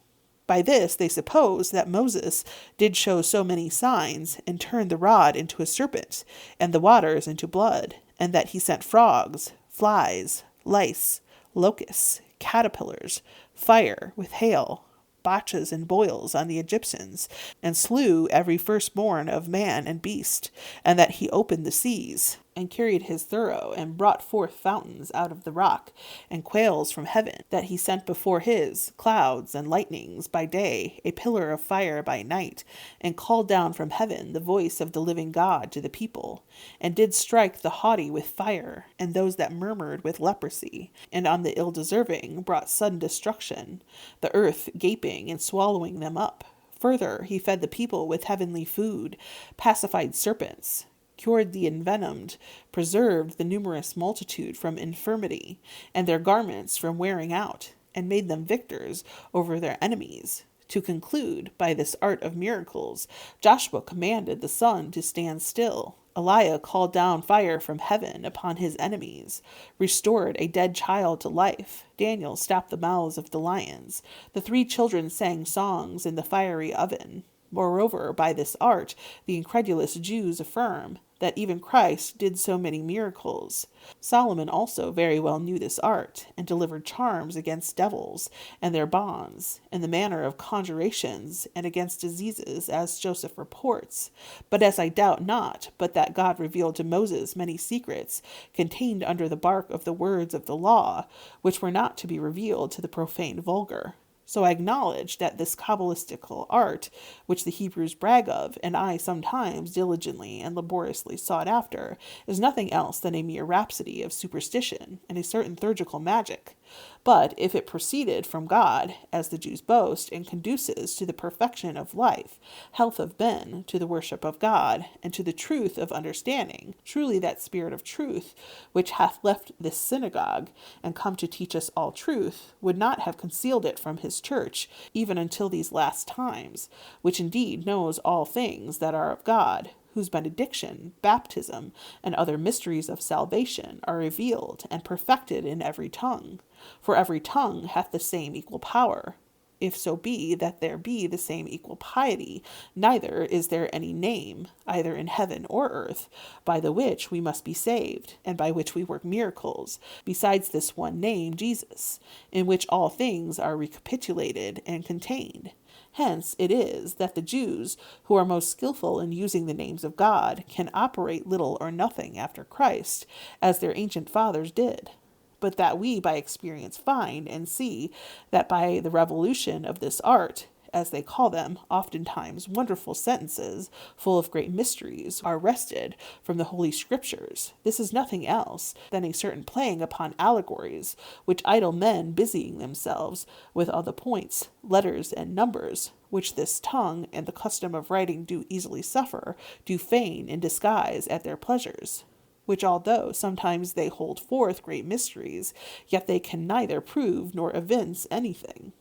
By this they suppose that Moses did show so many signs, and turned the rod into a serpent, and the waters into blood, and that he sent frogs, flies, lice, locusts, caterpillars, fire with hail, botches and boils on the Egyptians, and slew every firstborn of man and beast, and that he opened the seas, and carried his thorough, and brought forth fountains out of the rock, and quails from heaven, that he sent before his clouds and lightnings by day, a pillar of fire by night, and called down from heaven the voice of the living God to the people, and did strike the haughty with fire, and those that murmured with leprosy, and on the ill-deserving brought sudden destruction, the earth gaping and swallowing them up. Further, he fed the people with heavenly food, pacified serpents, cured the envenomed, preserved the numerous multitude from infirmity, and their garments from wearing out, and made them victors over their enemies. To conclude, by this art of miracles, Joshua commanded the sun to stand still. Eliah called down fire from heaven upon his enemies, restored a dead child to life. Daniel stopped the mouths of the lions. The 3 children sang songs in the fiery oven. Moreover, by this art, the incredulous Jews affirm that even Christ did so many miracles. Solomon also very well knew this art, and delivered charms against devils and their bonds, in the manner of conjurations, and against diseases, as Joseph reports. But as I doubt not, but that God revealed to Moses many secrets contained under the bark of the words of the law, which were not to be revealed to the profane vulgar. So I acknowledge that this Kabbalistical art, which the Hebrews brag of, and I sometimes diligently and laboriously sought after, is nothing else than a mere rhapsody of superstition and a certain theurgical magic. But if it proceeded from God, as the Jews boast, and conduces to the perfection of life, health of men, to the worship of God, and to the truth of understanding, truly that Spirit of truth, which hath left this synagogue, and come to teach us all truth, would not have concealed it from his church, even until these last times, which indeed knows all things that are of God, whose benediction, baptism, and other mysteries of salvation are revealed and perfected in every tongue. For every tongue hath the same equal power. If so be that there be the same equal piety, neither is there any name, either in heaven or earth, by the which we must be saved, and by which we work miracles, besides this one name, Jesus, in which all things are recapitulated and contained. Hence it is that the Jews, who are most skillful in using the names of God, can operate little or nothing after Christ, as their ancient fathers did. But that we by experience find and see that by the revolution of this art, as they call them, oftentimes wonderful sentences, full of great mysteries, are wrested from the Holy Scriptures. This is nothing else than a certain playing upon allegories, which idle men busying themselves with all the points, letters, and numbers, which this tongue and the custom of writing do easily suffer, do feign in disguise at their pleasures. Which although sometimes they hold forth great mysteries, yet they can neither prove nor evince anything.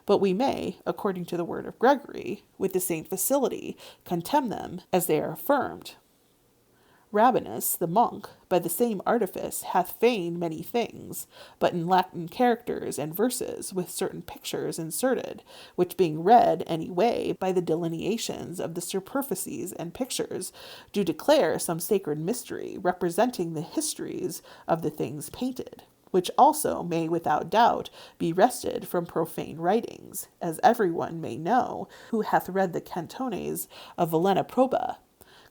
But we may, according to the word of Gregory, with the same facility, contemn them as they are affirmed. Rabanus, the monk, by the same artifice hath feigned many things, but in Latin characters and verses, with certain pictures inserted, which being read any way by the delineations of the superficies and pictures, do declare some sacred mystery, representing the histories of the things painted, which also may without doubt be wrested from profane writings, as every one may know, who hath read the cantones of Valena Proba,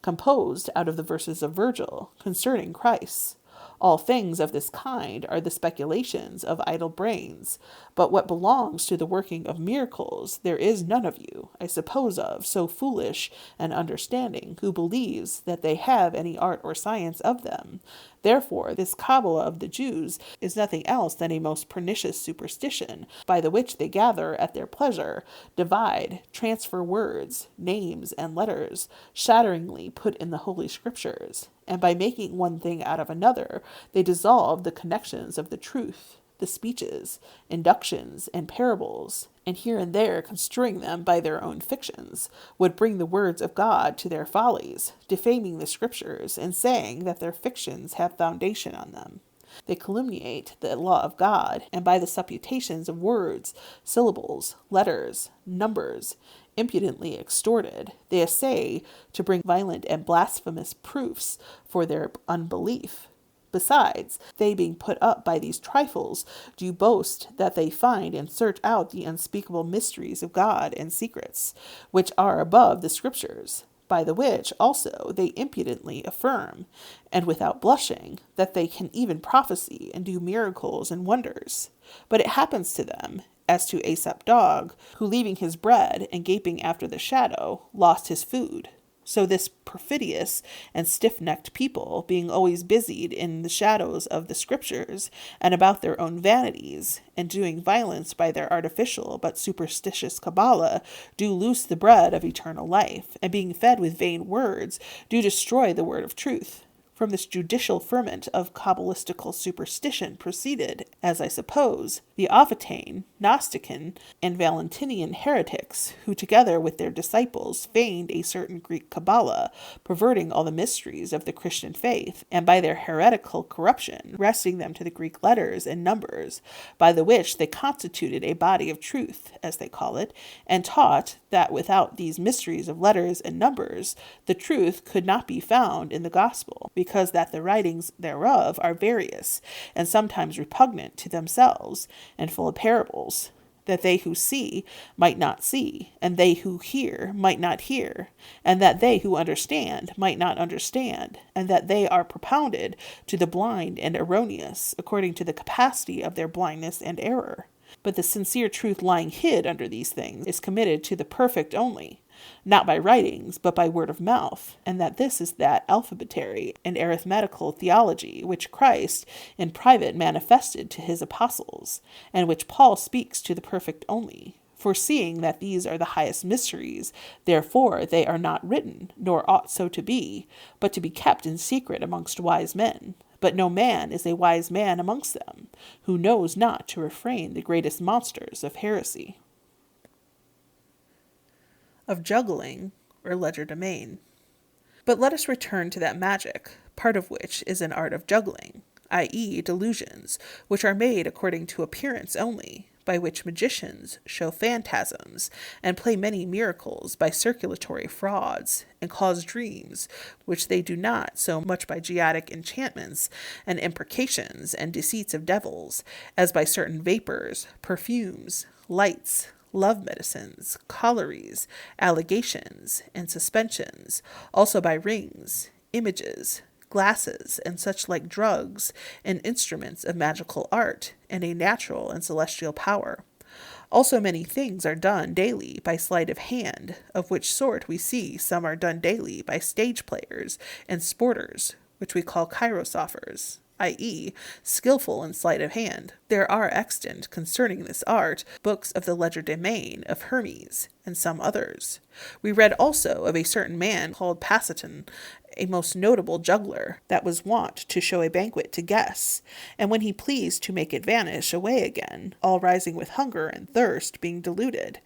composed out of the verses of Virgil concerning Christ. All things of this kind are the speculations of idle brains. But what belongs to the working of miracles, there is none of you, I suppose of, so foolish and understanding, who believes that they have any art or science of them. Therefore, this Kabbalah of the Jews is nothing else than a most pernicious superstition, by the which they gather at their pleasure, divide, transfer words, names, and letters, shatteringly put in the Holy Scriptures, and by making one thing out of another, they dissolve the connections of the truth, the speeches, inductions, and parables, and here and there construing them by their own fictions, would bring the words of God to their follies, defaming the Scriptures, and saying that their fictions have foundation on them. They calumniate the law of God, and by the supputations of words, syllables, letters, numbers, impudently extorted, they essay to bring violent and blasphemous proofs for their unbelief. Besides, they being put up by these trifles, do boast that they find and search out the unspeakable mysteries of God and secrets, which are above the Scriptures, by the which also they impudently affirm, and without blushing, that they can even prophesy and do miracles and wonders. But it happens to them, as to Aesop's dog, who leaving his bread and gaping after the shadow, lost his food. So this perfidious and stiff-necked people, being always busied in the shadows of the Scriptures, and about their own vanities, and doing violence by their artificial but superstitious Kabbalah, do loose the bread of eternal life, and being fed with vain words, do destroy the word of truth. From this judicial ferment of Kabbalistical superstition proceeded, as I suppose, the Ophitain, Gnostican, and Valentinian heretics, who together with their disciples feigned a certain Greek Kabbalah, perverting all the mysteries of the Christian faith, and by their heretical corruption wresting them to the Greek letters and numbers, by the which they constituted a body of truth, as they call it, and taught that without these mysteries of letters and numbers, the truth could not be found in the gospel, because that the writings thereof are various, and sometimes repugnant to themselves, and full of parables, that they who see might not see, and they who hear might not hear, and that they who understand might not understand, and that they are propounded to the blind and erroneous, according to the capacity of their blindness and error. But the sincere truth lying hid under these things is committed to the perfect only, not by writings, but by word of mouth, and that this is that alphabetary and arithmetical theology which Christ in private manifested to his apostles, and which Paul speaks to the perfect only. Foreseeing that these are the highest mysteries, therefore they are not written, nor ought so to be, but to be kept in secret amongst wise men. But no man is a wise man amongst them, who knows not to refrain the greatest monsters of heresy. Of juggling, or legerdemain. But let us return to that magic, part of which is an art of juggling, i.e. delusions, which are made according to appearance only, by which magicians show phantasms, and play many miracles by circulatory frauds, and cause dreams, which they do not so much by geotic enchantments and imprecations and deceits of devils, as by certain vapors, perfumes, lights, love medicines, colleries, allegations, and suspensions, also by rings, images, glasses, and such like drugs, and instruments of magical art, and a natural and celestial power. Also many things are done daily by sleight of hand, of which sort we see some are done daily by stage players and sporters, which we call chirosophers, i.e., skillful in sleight of hand. There are extant concerning this art books of the legerdemain of Hermes, and some others. We read also of a certain man called Pasiton, a most notable juggler, that was wont to show a banquet to guests, and when he pleased to make it vanish away again, all rising with hunger and thirst, being deluded.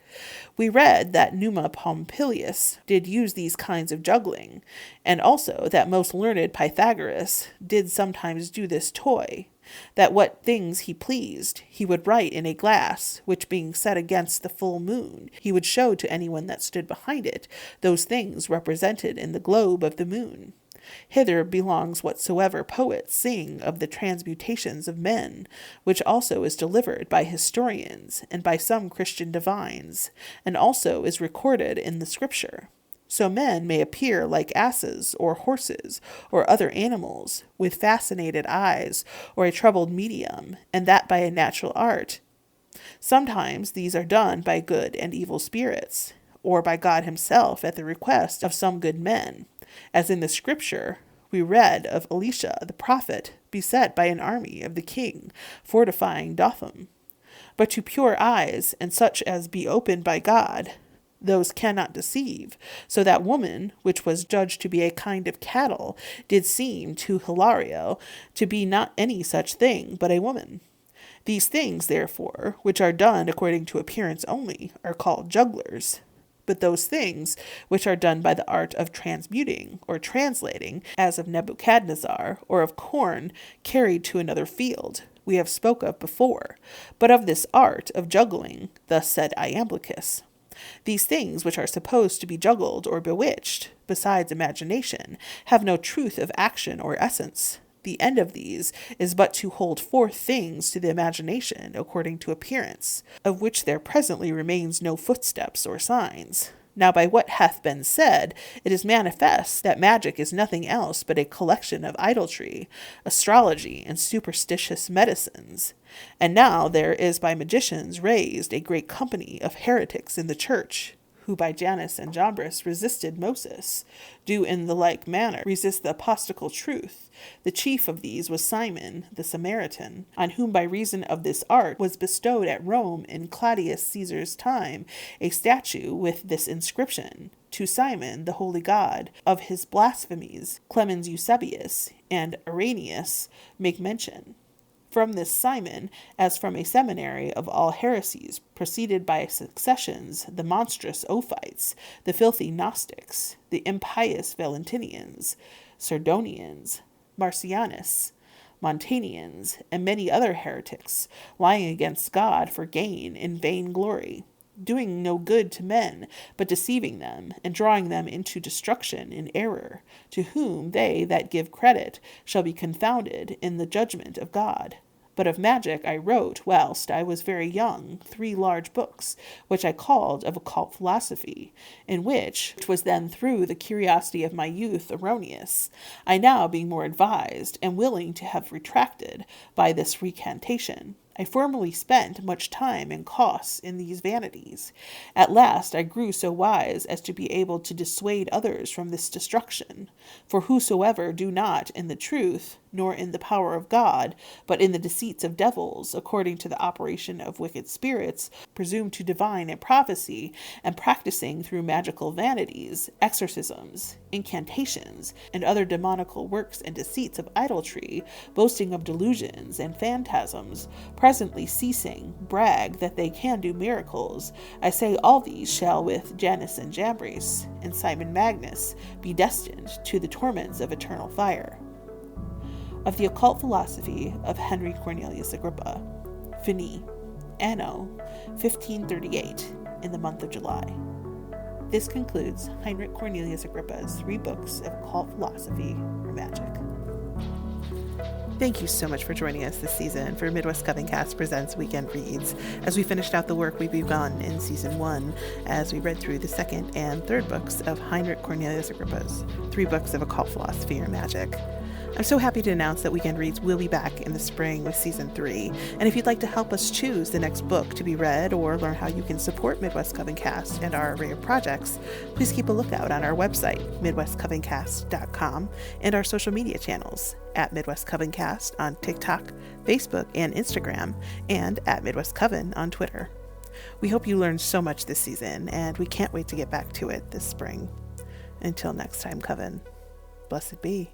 We read that Numa Pompilius did use these kinds of juggling, and also that most learned Pythagoras did sometimes do this toy, that what things he pleased, he would write in a glass, which being set against the full moon, he would show to anyone that stood behind it those things represented in the globe of the moon. Hither belongs whatsoever poets sing of the transmutations of men, which also is delivered by historians and by some Christian divines, and also is recorded in the Scripture. So men may appear like asses or horses or other animals, with fascinated eyes or a troubled medium, and that by a natural art. Sometimes these are done by good and evil spirits, or by God himself at the request of some good men, as in the scripture we read of Elisha the prophet beset by an army of the king fortifying Dothan. But to pure eyes, and such as be opened by God, those cannot deceive, so that woman, which was judged to be a kind of cattle, did seem to Hilario to be not any such thing, but a woman. These things, therefore, which are done according to appearance only, are called jugglers. But those things which are done by the art of transmuting or translating, as of Nebuchadnezzar, or of corn carried to another field, we have spoke of before, but of this art of juggling, thus said Iamblichus. These things which are supposed to be juggled or bewitched, besides imagination, have no truth of action or essence. The end of these is but to hold forth things to the imagination according to appearance, of which there presently remains no footsteps or signs. Now by what hath been said, it is manifest that magic is nothing else but a collection of idolatry, astrology, and superstitious medicines. And now there is by magicians raised a great company of heretics in the church, who by Jannes and Jambres resisted Moses, do in the like manner resist the apostolical truth. The chief of these was Simon the Samaritan, on whom by reason of this art was bestowed at Rome in Claudius Caesar's time a statue with this inscription: To Simon, the holy god, of his blasphemies, Clemens Eusebius and Irenaeus make mention. From this Simon, as from a seminary of all heresies, proceeded by successions the monstrous Ophites, the filthy Gnostics, the impious Valentinians, Sardonians, Marcianus, Montanians, and many other heretics, lying against God for gain in vain glory, doing no good to men, but deceiving them, and drawing them into destruction in error, to whom they that give credit shall be confounded in the judgment of God. But of magic I wrote, whilst I was very young, 3 large books, which I called of Occult Philosophy, in which was then through the curiosity of my youth erroneous, I now being more advised, and willing to have retracted by this recantation. I formerly spent much time and costs in these vanities. At last I grew so wise as to be able to dissuade others from this destruction. For whosoever do not in the truth, nor in the power of God, but in the deceits of devils, according to the operation of wicked spirits, presume to divine a prophecy, and practicing through magical vanities, exorcisms, incantations, and other demonical works and deceits of idolatry, boasting of delusions and phantasms, presently ceasing, brag that they can do miracles. I say all these shall with Jannes and Jambres and Simon Magus be destined to the torments of eternal fire. Of the Occult Philosophy of Henry Cornelius Agrippa, Finis, Anno 1538, in the month of July. This concludes Heinrich Cornelius Agrippa's 3 books of occult philosophy or magic. Thank you so much for joining us this season for Midwest Coven Cast Presents Weekend Reads, as we finished out the work we've begun in Season 1, as we read through the 2nd and 3rd books of Heinrich Cornelius Agrippa's 3 books of occult philosophy or magic. I'm so happy to announce that Weekend Reads will be back in the spring with Season 3, and if you'd like to help us choose the next book to be read or learn how you can support Midwest Coven Cast and our array of projects, please keep a lookout on our website, MidwestCovenCast.com, and our social media channels, at Midwest Coven Cast on TikTok, Facebook, and Instagram, and at Midwest Coven on Twitter. We hope you learned so much this season, and we can't wait to get back to it this spring. Until next time, Coven, blessed be.